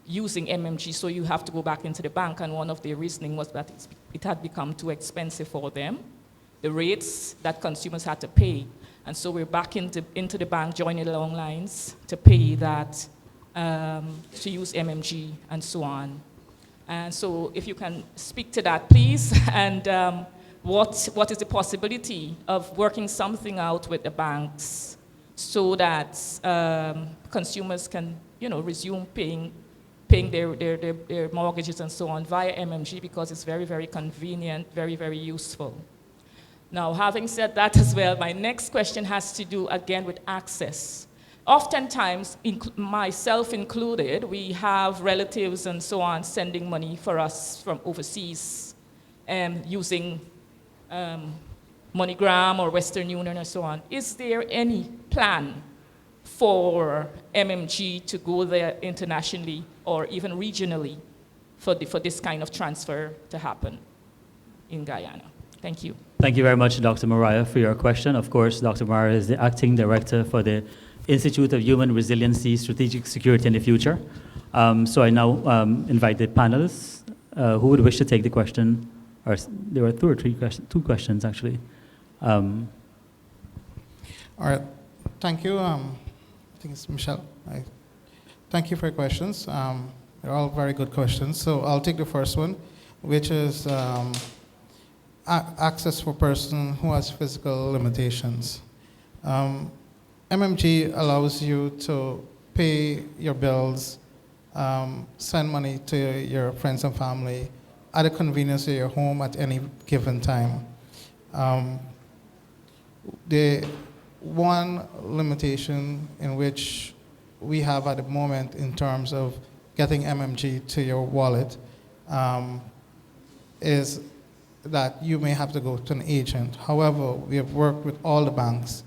using MMG, so you have to go back into the bank, and one of the reasoning was that it had become too expensive for them, the rates that consumers had to pay, and so we're back into the bank, joining the long lines to pay that, to use MMG and so on. And so if you can speak to that, please, and what is the possibility of working something out with the banks so that consumers can, resume paying their mortgages and so on via MMG, because it's very, very convenient, very, very useful. Now, having said that as well, my next question has to do again with access. Oftentimes, myself included, we have relatives and so on sending money for us from overseas using MoneyGram or Western Union and so on. Is there any plan for MMG to go there internationally or even regionally for this kind of transfer to happen in Guyana? Thank you. Thank you very much, Dr. Mariah, for your question. Of course, Dr. Mariah is the acting director for the Institute of Human Resiliency, Strategic Security in the Future. So I now invite the panelists who would wish to take the question. Or there were two questions actually. All right, thank you. I think it's Michelle. Thank you for your questions. They're all very good questions. So I'll take the first one, which is access for person who has physical limitations. MMG allows you to pay your bills, send money to your friends and family at the convenience of your home at any given time. The one limitation in which we have at the moment in terms of getting MMG to your wallet is that you may have to go to an agent. However, we have worked with all the banks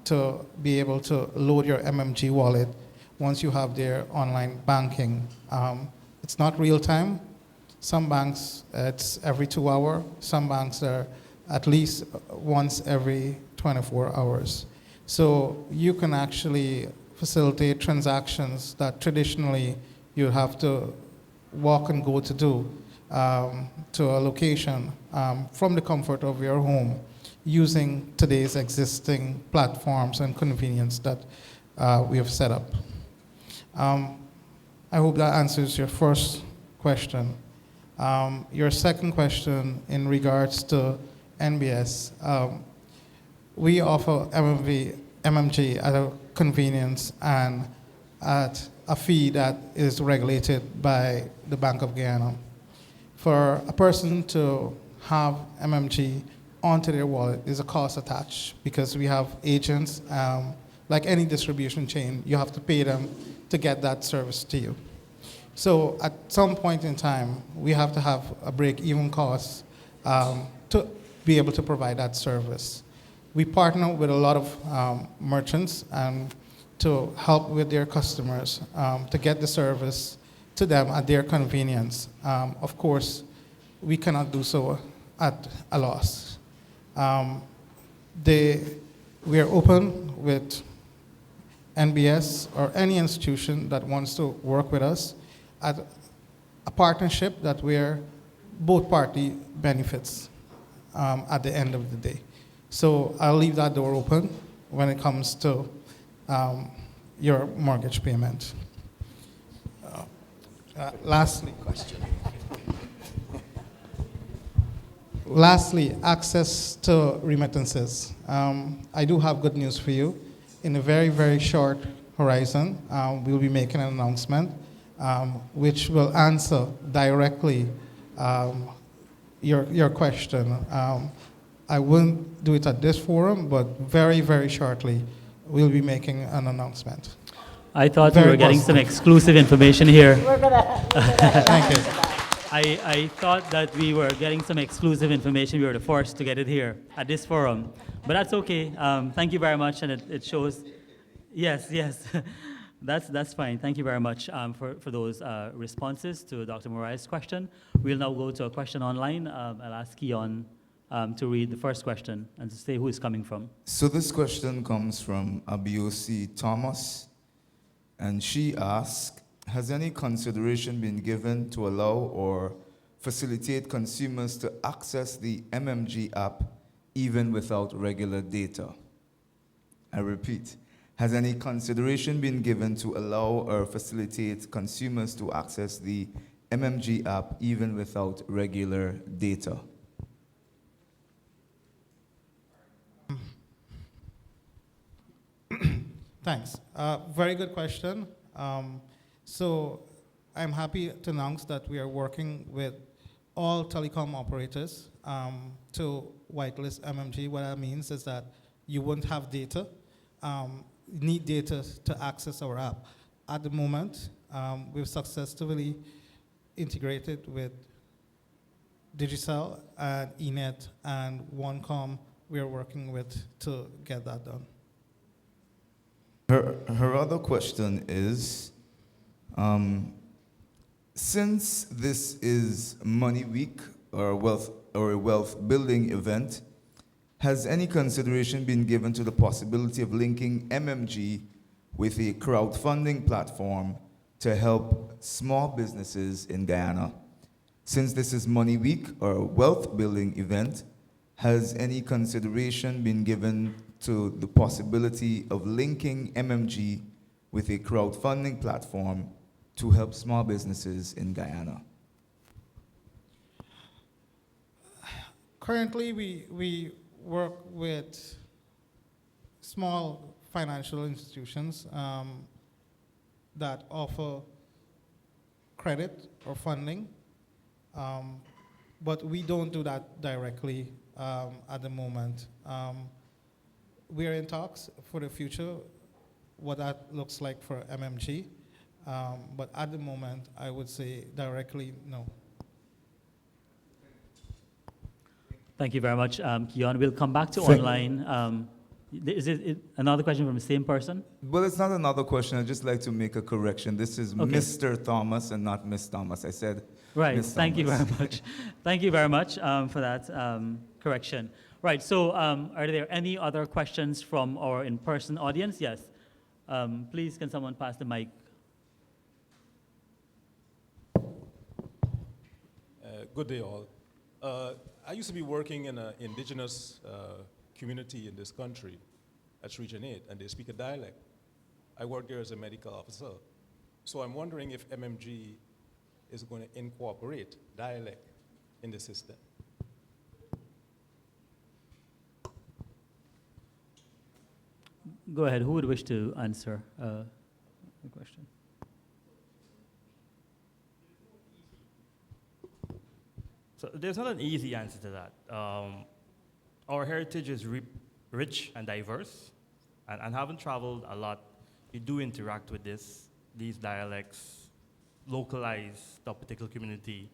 to be able to load your MMG wallet once you have their online banking. It's not real time. Some banks, it's every 2 hours. Some banks are at least once every 24 hours. So you can actually facilitate transactions that traditionally you have to walk and go to do to a location from the comfort of your home using today's existing platforms and convenience that we have set up. I hope that answers your first question. Your second question in regards to NBS, we offer MMG at a convenience and at a fee that is regulated by the Bank of Guyana. For a person to have MMG onto their wallet, there's a cost attached because we have agents, like any distribution chain, you have to pay them to get that service to you. So at some point in time, we have to have a break-even cost to be able to provide that service. We partner with a lot of merchants to help with their customers to get the service to them at their convenience. Of course, we cannot do so at a loss. We are open with NBS or any institution that wants to work with us at a partnership that where both party benefits at the end of the day. So I'll leave that door open when it comes to your mortgage payment. Lastly, access to remittances. I do have good news for you. In a very, very short horizon, we'll be making an announcement which will answer directly your question. I won't do it at this forum, but very, very shortly, we'll be making an announcement. I thought we were getting some exclusive information here. Thank you. I thought that we were getting some exclusive information. We were the first to get it here at this forum. But that's okay. Thank you very much. And it shows, yes. That's fine. Thank you very much for those responses to Dr. Morai's question. We'll now go to a question online. I'll ask Keon to read the first question and to say who is coming from. So this question comes from Abiosi Thomas, and she asks, has any consideration been given to allow or facilitate consumers to access the MMG app even without regular data? I repeat, has any consideration been given to allow or facilitate consumers to access the MMG app even without regular data? Thanks. Very good question. So I'm happy to announce that we are working with all telecom operators to whitelist MMG. What that means is that you won't have data, need data to access our app. At the moment, we've successfully integrated with Digicel and eNet and OneCom we are working with to get that done. Her other question is, since this is Money Week or a wealth building event, has any consideration been given to the possibility of linking MMG with a crowdfunding platform to help small businesses in Guyana? Since this is Money Week or a wealth building event, has any consideration been given to the possibility of linking MMG with a crowdfunding platform to help small businesses in Guyana? Currently, we work with small financial institutions that offer credit or funding, but we don't do that directly at the moment. We are in talks for the future, what that looks like for MMG, but at the moment, I would say directly, no. Thank you very much, Keon. We'll come back to online. Is it another question from the same person? Well, it's not another question. I'd just like to make a correction. This is Okay. Mr. Thomas and not Miss Thomas. I said Right. Ms. Thank you very Thomas. much. Thank you very much for that correction. Right. So, are there any other questions from our in-person audience? Yes. Please, can someone pass the mic? Good day, all. I used to be working in an indigenous community in this country at Region 8, and they speak a dialect. I work there as a medical officer. So I'm wondering if MMG is going to incorporate dialect in the system. Go ahead. Who would wish to answer the question? So there's not an easy answer to that. Our heritage is rich and diverse, and having traveled a lot, you do interact with these dialects, localized to a particular community,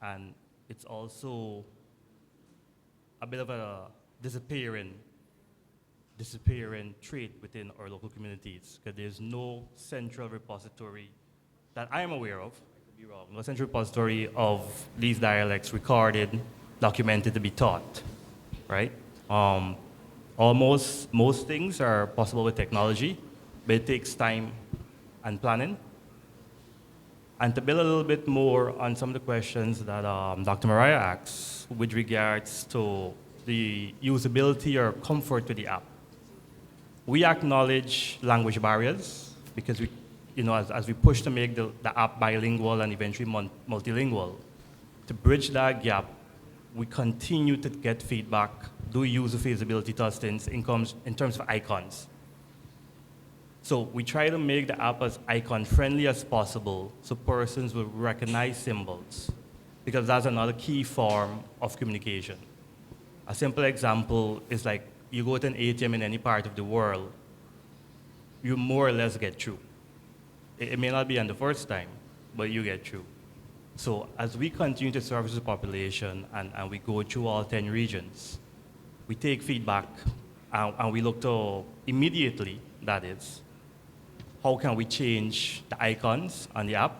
and it's also a bit of a disappearing trait within our local communities, because there's no central repository that I am aware of, I could be wrong, no central repository of these dialects recorded, documented to be taught, right? Almost most things are possible with technology, but it takes time and planning. And to build a little bit more on some of the questions that Dr. Mariah asked with regards to the usability or comfort with the app. We acknowledge language barriers because we, as we push to make the app bilingual and eventually multilingual, to bridge that gap, we continue to get feedback, do user feasibility testings in terms of icons. So we try to make the app as icon-friendly as possible so persons will recognize symbols, because that's another key form of communication. A simple example is like you go to an ATM in any part of the world, you more or less get through. It may not be on the first time, but you get through. So as we continue to service the population and we go through all 10 regions, we take feedback and we look to immediately, that is, how can we change the icons on the app?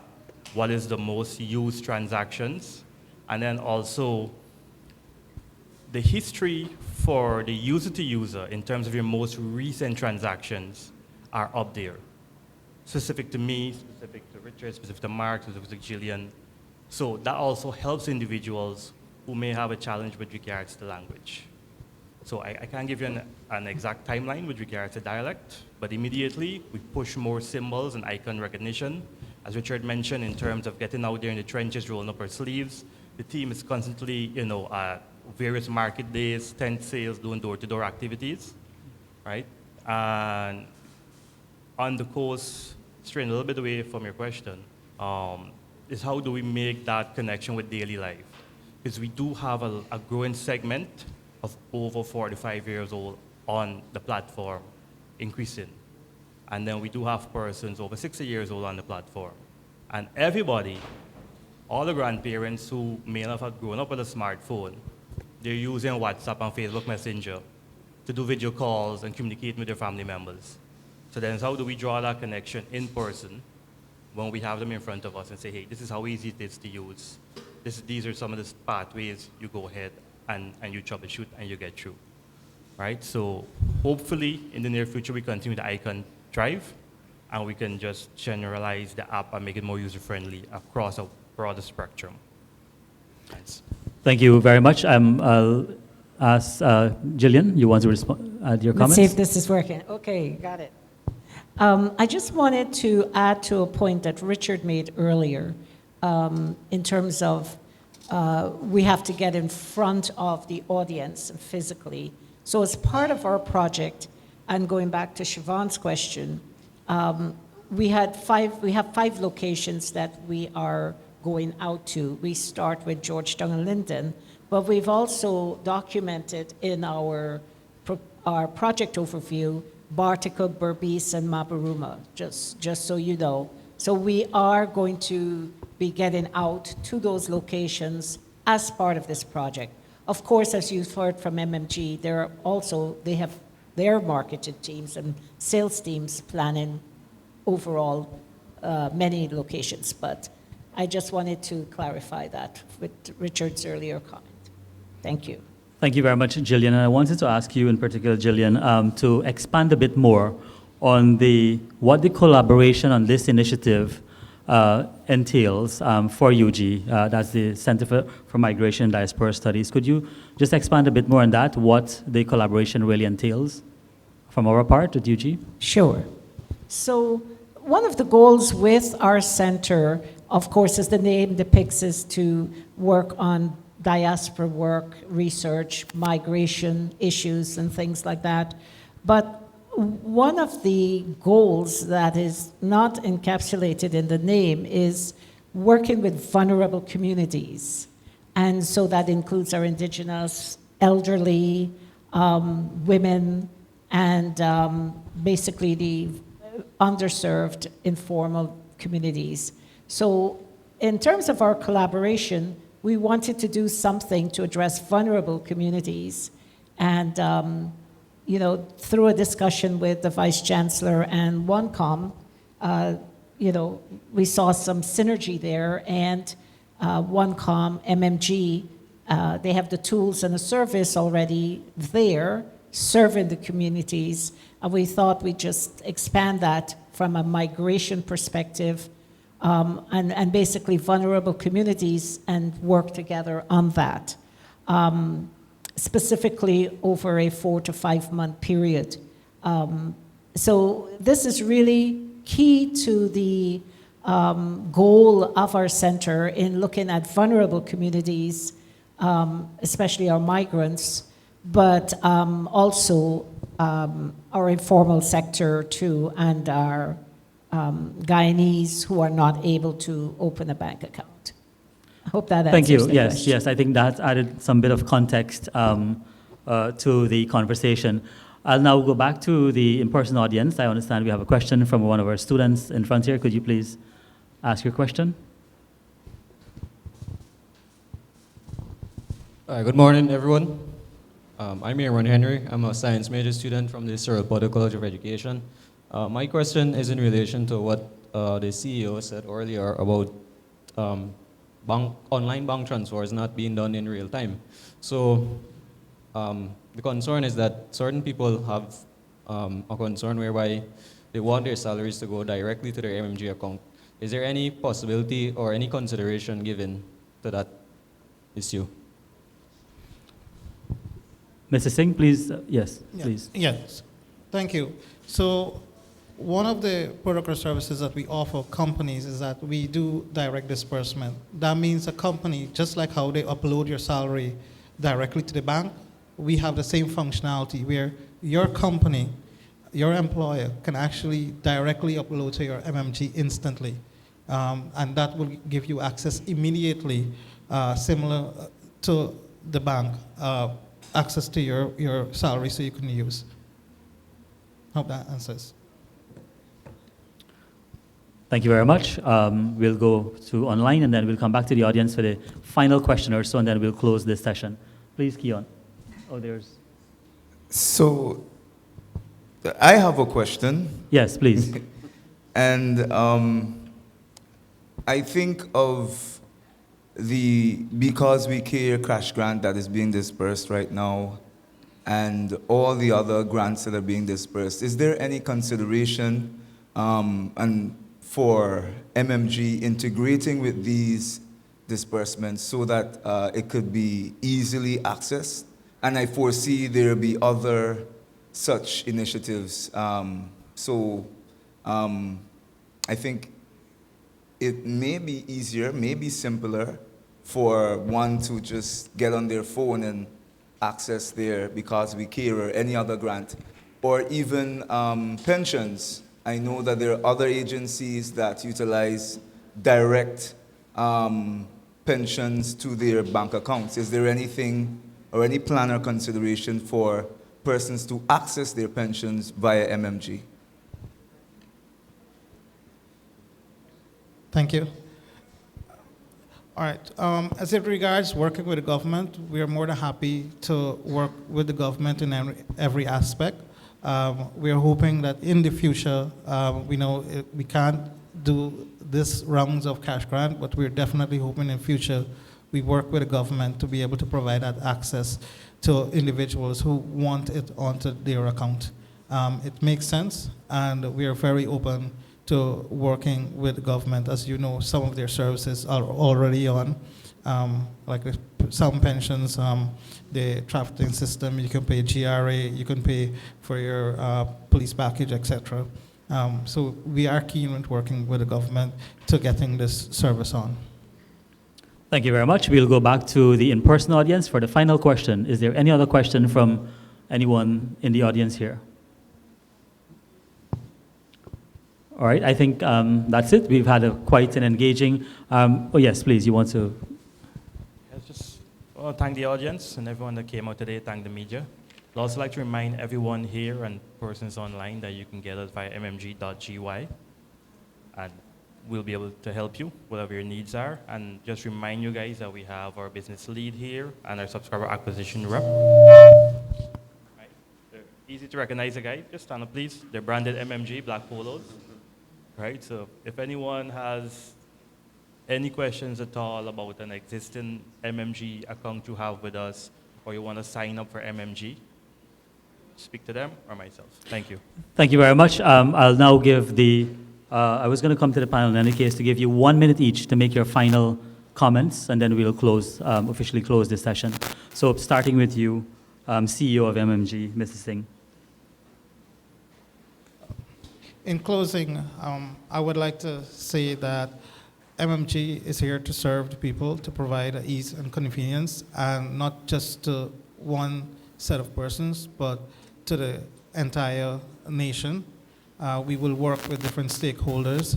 What is the most used transactions? And then also the history for the user to user in terms of your most recent transactions are up there. Specific to me, specific to Richard, specific to Mark, specific to Jillian. So that also helps individuals who may have a challenge with regards to language. So I can't give you an exact timeline with regards to dialect, but immediately we push more symbols and icon recognition. As Richard mentioned, in terms of getting out there in the trenches, rolling up our sleeves, the team is constantly, at various market days, tent sales, doing door-to-door activities, right? And on the coast, straying a little bit away from your question, is how do we make that connection with daily life? Because we do have a growing segment of over 45 years old on the platform, increasing. And then we do have persons over 60 years old on the platform. And everybody, all the grandparents who may not have grown up with a smartphone, they're using WhatsApp and Facebook Messenger to do video calls and communicate with their family members. So then how do we draw that connection in person when we have them in front of us and say, hey, this is how easy it is to use. These are some of the pathways you go ahead and you troubleshoot and you get through, right? So hopefully in the near future we continue the icon drive and we can just generalize the app and make it more user-friendly across a broader spectrum. Thanks. Thank you very much. I'll ask Jillian, you want to add your comments? Let's see if this is working. Okay, got it. I just wanted to add to a point that Richard made earlier in terms of we have to get in front of the audience physically. So as part of our project, and going back to Siobhan's question, we have 5 locations that we are going out to. We start with Georgetown and Linden, but we've also documented in our project overview Bartica, Berbice, and Mabaruma, just so you know. So we are going to be getting out to those locations as part of this project. Of course, as you've heard from MMG, they have their marketing teams and sales teams planning overall many locations, but I just wanted to clarify that with Richard's earlier comment. Thank you. Thank you very much, Gillian. And I wanted to ask you in particular, Gillian, to expand a bit more on what the collaboration on this initiative entails for UG, that's the Center for Migration and Diaspora Studies. Could you just expand a bit more on that, what the collaboration really entails from our part at UG? Sure. So one of the goals with our center, of course, as the name depicts, is to work on diaspora work, research, migration issues, and things like that. But one of the goals that is not encapsulated in the name is working with vulnerable communities. And so that includes our indigenous, elderly, women, and basically the underserved informal communities. So in terms of our collaboration, we wanted to do something to address vulnerable communities. And through a discussion with the Vice-Chancellor and OneCom, we saw some synergy there, and OneCom, MMG, they have the tools and the service already there serving the communities, and we thought we'd just expand that from a migration perspective and basically vulnerable communities and work together on that. Specifically over a 4 to 5 month period. So this is really key to the goal of our center in looking at vulnerable communities, especially our migrants, but also our informal sector too, and our Guyanese who are not able to open a bank account. I hope that answers Thank you. the Yes, question. yes. I think that added some bit of context to the conversation. I'll now go back to the in-person audience. I understand we have a question from one of our students in front here. Could you please ask your question? Good morning, everyone. I'm Aaron Henry. I'm a science major student from the Cyril Potter College of Education. My question is in relation to what the CEO said earlier about online bank transfers not being done in real time. So the concern is that certain people have a concern whereby they want their salaries to go directly to their MMG account. Is there any possibility or any consideration given to that issue? Mr. Singh, please. Yes, please. Yes, thank you. So one of the protocol services that we offer companies is that we do direct disbursement. That means a company, just like how they upload your salary directly to the bank, we have the same functionality where your company, your employer, can actually directly upload to your MMG instantly. And that will give you access immediately, similar to the bank, access to your salary so you can use. Hope that answers. Thank you very much. We'll go to online, and then we'll come back to the audience for the final question or so, and then we'll close this session. Please, Keon. Oh, there's... So, I have a question. Yes, please. And I think of the Because We Care cash grant that is being dispersed right now and all the other grants that are being dispersed. Is there any consideration and for MMG integrating with these disbursements so that it could be easily accessed? And I foresee there will be other such initiatives. I think it may be easier, maybe simpler for one to just get on their phone and access their Because We Care or any other grant, or even pensions. I know that there are other agencies that utilize direct pensions to their bank accounts. Is there anything or any plan or consideration for persons to access their pensions via MMG? Thank you. All right. As it regards working with the government, we are more than happy to work with the government in every aspect. We are hoping that in the future, we know we can't do this rounds of cash grant, but we're definitely hoping in future we work with the government to be able to provide that access to individuals who want it onto their account. It makes sense, and we are very open to working with the government. As you know, some of their services are already on, like some pensions, the trafficking system, you can pay GRA, you can pay for your police package, etc. So we are keen with working with the government to getting this service on. Thank you very much. We'll go back to the in-person audience for the final question. Is there any other question from anyone in the audience here? All right, I think that's it. We've had quite an engaging, oh yes, please, you want to? Yes, just want to thank the audience and everyone that came out today, thank the media. I'd also like to remind everyone here and persons online that you can get us via mmg.gy, and we'll be able to help you, whatever your needs are. And just remind you guys that we have our business lead here and our subscriber acquisition rep. Right. They're easy to recognize, the guys. Just stand up, please. They're branded MMG, black polos. Right, so if anyone has any questions at all about an existing MMG account you have with us, or you want to sign up for MMG, speak to them or myself. Thank you. Thank you very much. I'll now give the, I was going to come to the panel in any case to give you 1 minute each to make your final comments, and then we'll close, officially close this session. So starting with you, CEO of MMG, Mr. Singh. In closing, I would like to say that MMG is here to serve the people, to provide ease and convenience, and not just to one set of persons, but to the entire nation. We will work with different stakeholders,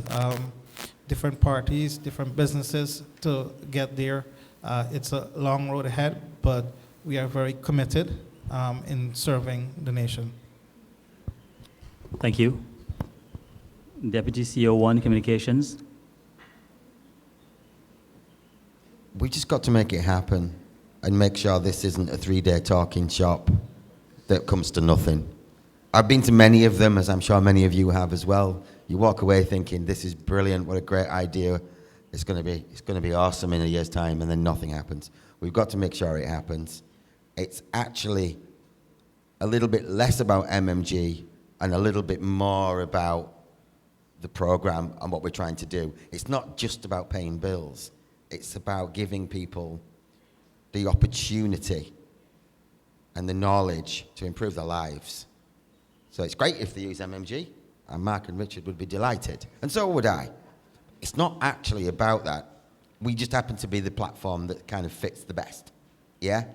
different parties, different businesses to get there. It's a long road ahead, but we are very committed in serving the nation. Thank you. Deputy CEO 1 Communications. We just got to make it happen and make sure this isn't a 3-day talking shop that comes to nothing. I've been to many of them, as I'm sure many of you have as well. You walk away thinking, this is brilliant, what a great idea. It's going to be awesome in a year's time, and then nothing happens. We've got to make sure it happens. It's actually a little bit less about MMG and a little bit more about the program and what we're trying to do. It's not just about paying bills. It's about giving people the opportunity and the knowledge to improve their lives. So it's great if they use MMG, and Mark and Richard would be delighted, and so would I. It's not actually about that. We just happen to be the platform that kind of fits the best, yeah?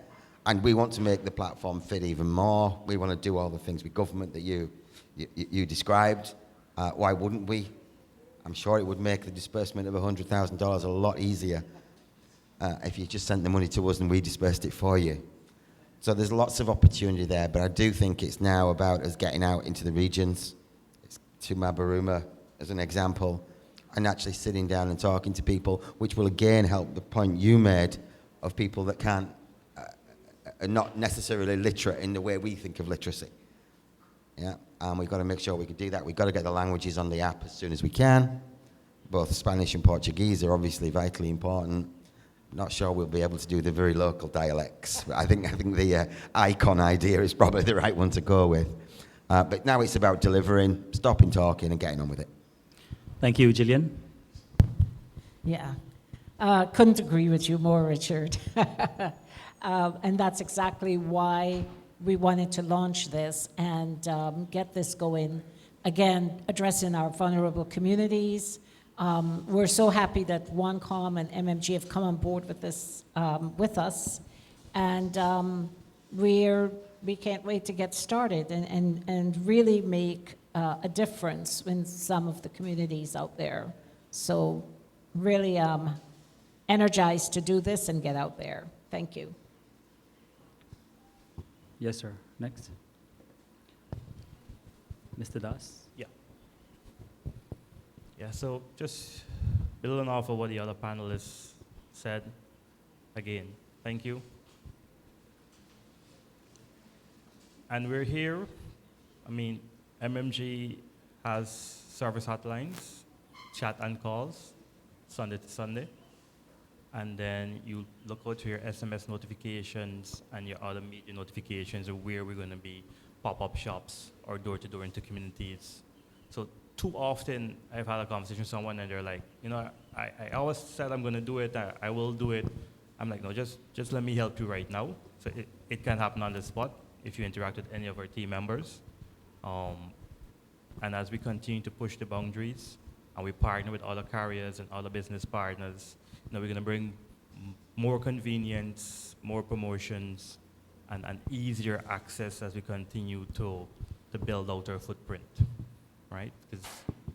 And we want to make the platform fit even more. We want to do all the things with government that you described. Why wouldn't we? I'm sure it would make the disbursement of $100,000 a lot easier if you just sent the money to us and we dispersed it for you. So there's lots of opportunity there, but I do think it's now about us getting out into the regions, to Mabaruma as an example, and actually sitting down and talking to people, which will again help the point you made of people that can't, are not necessarily literate in the way we think of literacy. Yeah, and we've got to make sure we can do that. We've got to get the languages on the app as soon as we can. Both Spanish and Portuguese are obviously vitally important. Not sure we'll be able to do the very local dialects. I think the icon idea is probably the right one to go with. But now it's about delivering, stopping talking, and getting on with it. Thank you, Gillian. Yeah, couldn't agree with you more, Richard. And that's exactly why we wanted to launch this and get this going. Again, addressing our vulnerable communities. We're so happy that OneCom and MMG have come on board with this with us. And we can't wait to get started and really make a difference in some of the communities out there. So really energized to do this and get out there. Thank you. Yes, sir. Next. Mr. Das. Yeah, so just building off of what the other panelists said, again, thank you. And we're here. I mean, MMG has service hotlines, chat and calls, Sunday to Sunday. And then you look out for your SMS notifications and your other media notifications of where we're going to be pop-up shops or door-to-door into communities. So too often I've had a conversation with someone and they're like, you know, I always said I'm going to do it, I will do it. I'm like, no, just let me help you right now. So it can happen on the spot if you interact with any of our team members. And as we continue to push the boundaries and we partner with other carriers and other business partners, you know, we're going to bring more convenience, more promotions, and easier access as we continue to build out our footprint, right? Because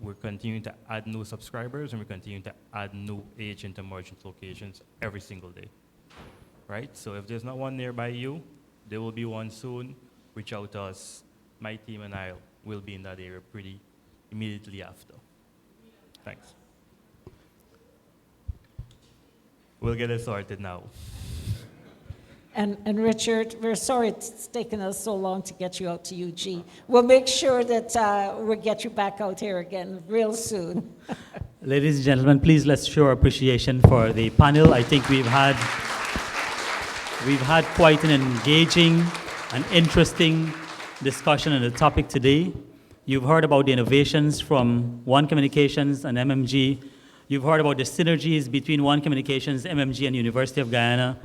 we're continuing to add new subscribers and we're continuing to add new agent and merchant locations every single day, right? So if there's not one nearby you, there will be one soon. Reach out to us. My team and I will be in that area pretty immediately after. Thanks. We'll get it sorted now. And Richard, we're sorry it's taken us so long to get you out to UG. We'll make sure that we'll get you back out here again real soon. Ladies and gentlemen, please let's show our appreciation for the panel. I think we've had quite an engaging and interesting discussion on the topic today. You've heard about the innovations from One Communications and MMG. You've heard about the synergies between One Communications, MMG, and University of Guyana.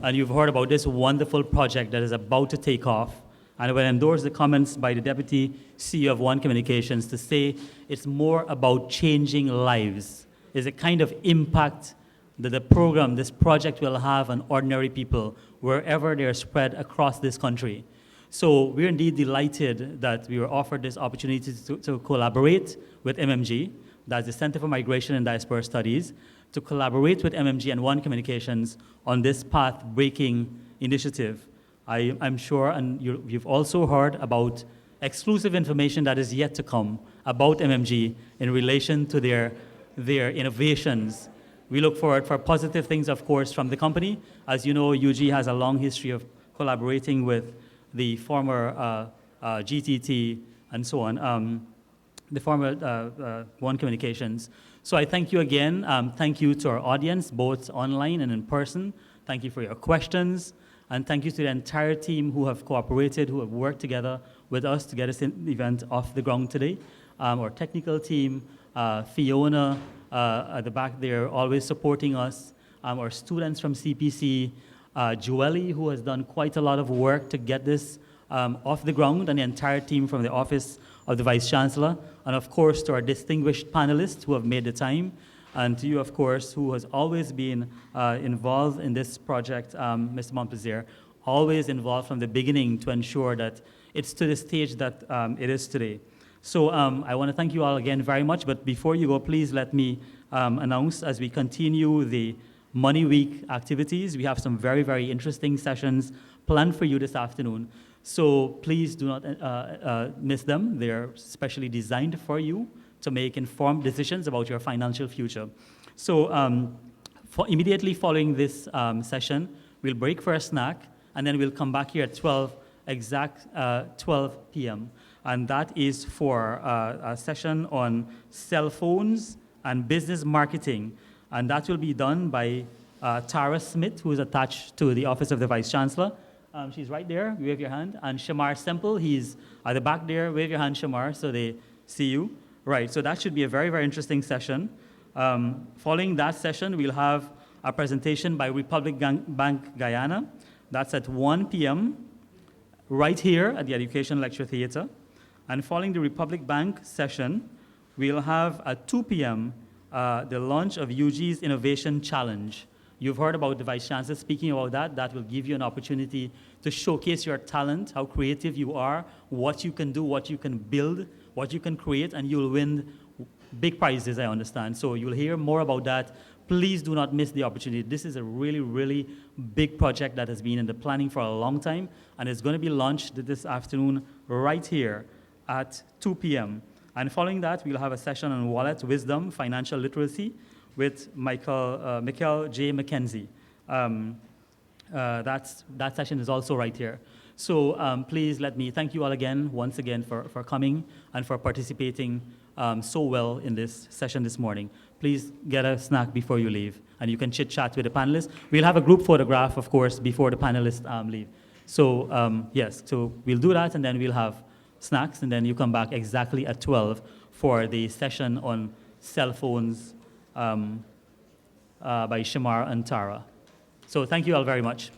And you've heard about this wonderful project that is about to take off. And I will endorse the comments by the Deputy CEO of One Communications to say it's more about changing lives. It's a kind of impact that the program, this project will have on ordinary people wherever they are spread across this country. So we're indeed delighted that we were offered this opportunity to collaborate with MMG, that's the Center for Migration and Diaspora Studies, to collaborate with MMG and One Communications on this path-breaking initiative. I'm sure, and you've also heard about exclusive information that is yet to come about MMG in relation to their innovations. We look forward for positive things, of course, from the company. As you know, UG has a long history of collaborating with the former GTT and so on, the former One Communications. So I thank you again. Thank you to our audience, both online and in person. Thank you for your questions. And thank you to the entire team who have cooperated, who have worked together with us to get this event off the ground today. Our technical team, Fiona at the back there, always supporting us. Our students from CPC, Joelle, who has done quite a lot of work to get this off the ground, and the entire team from the Office of the Vice-Chancellor. And of course, to our distinguished panelists who have made the time. And to you, of course, who has always been involved in this project, Mr. Montplaisir, always involved from the beginning to ensure that it's to the stage that it is today. So I want to thank you all again very much, but before you go, please let me announce, as we continue the Money Week activities, we have some very, very interesting sessions planned for you this afternoon. So please do not miss them. They're specially designed for you to make informed decisions about your financial future. So immediately following this session, we'll break for a snack, and then we'll come back here at 12 p.m. And that is for a session on cell phones and business marketing. And that will be done by Tara Smith, who is attached to the Office of the Vice-Chancellor. She's right there, wave your hand. And Shamar Semple, he's at the back there, wave your hand, Shamar, so they see you. Right, so that should be a very, very interesting session. Following that session, we'll have a presentation by Republic Bank Guyana. That's at 1 p.m. right here at the Education Lecture Theatre. And following the Republic Bank session, we'll have at 2 p.m. The launch of UG's Innovation Challenge. You've heard about the Vice-Chancellor speaking about that. That will give you an opportunity to showcase your talent, how creative you are, what you can do, what you can build what you can create, and you'll win big prizes, I understand. So you'll hear more about that. Please do not miss the opportunity. This is a really, really big project that has been in the planning for a long time, and it's going to be launched this afternoon right here at 2 p.m. And following that, we'll have a session on wallet wisdom, financial literacy with Michael J. McKenzie. That session is also right here. So please let me thank you all again, once again, for coming and for participating so well in this session this morning. Please get a snack before you leave, and you can chit-chat with the panelists. We'll have a group photograph, of course, before the panelists leave. So yes, so we'll do that, and then we'll have snacks, and then you come back exactly at 12 for the session on cell phones by Shamar and Tara. So thank you all very much.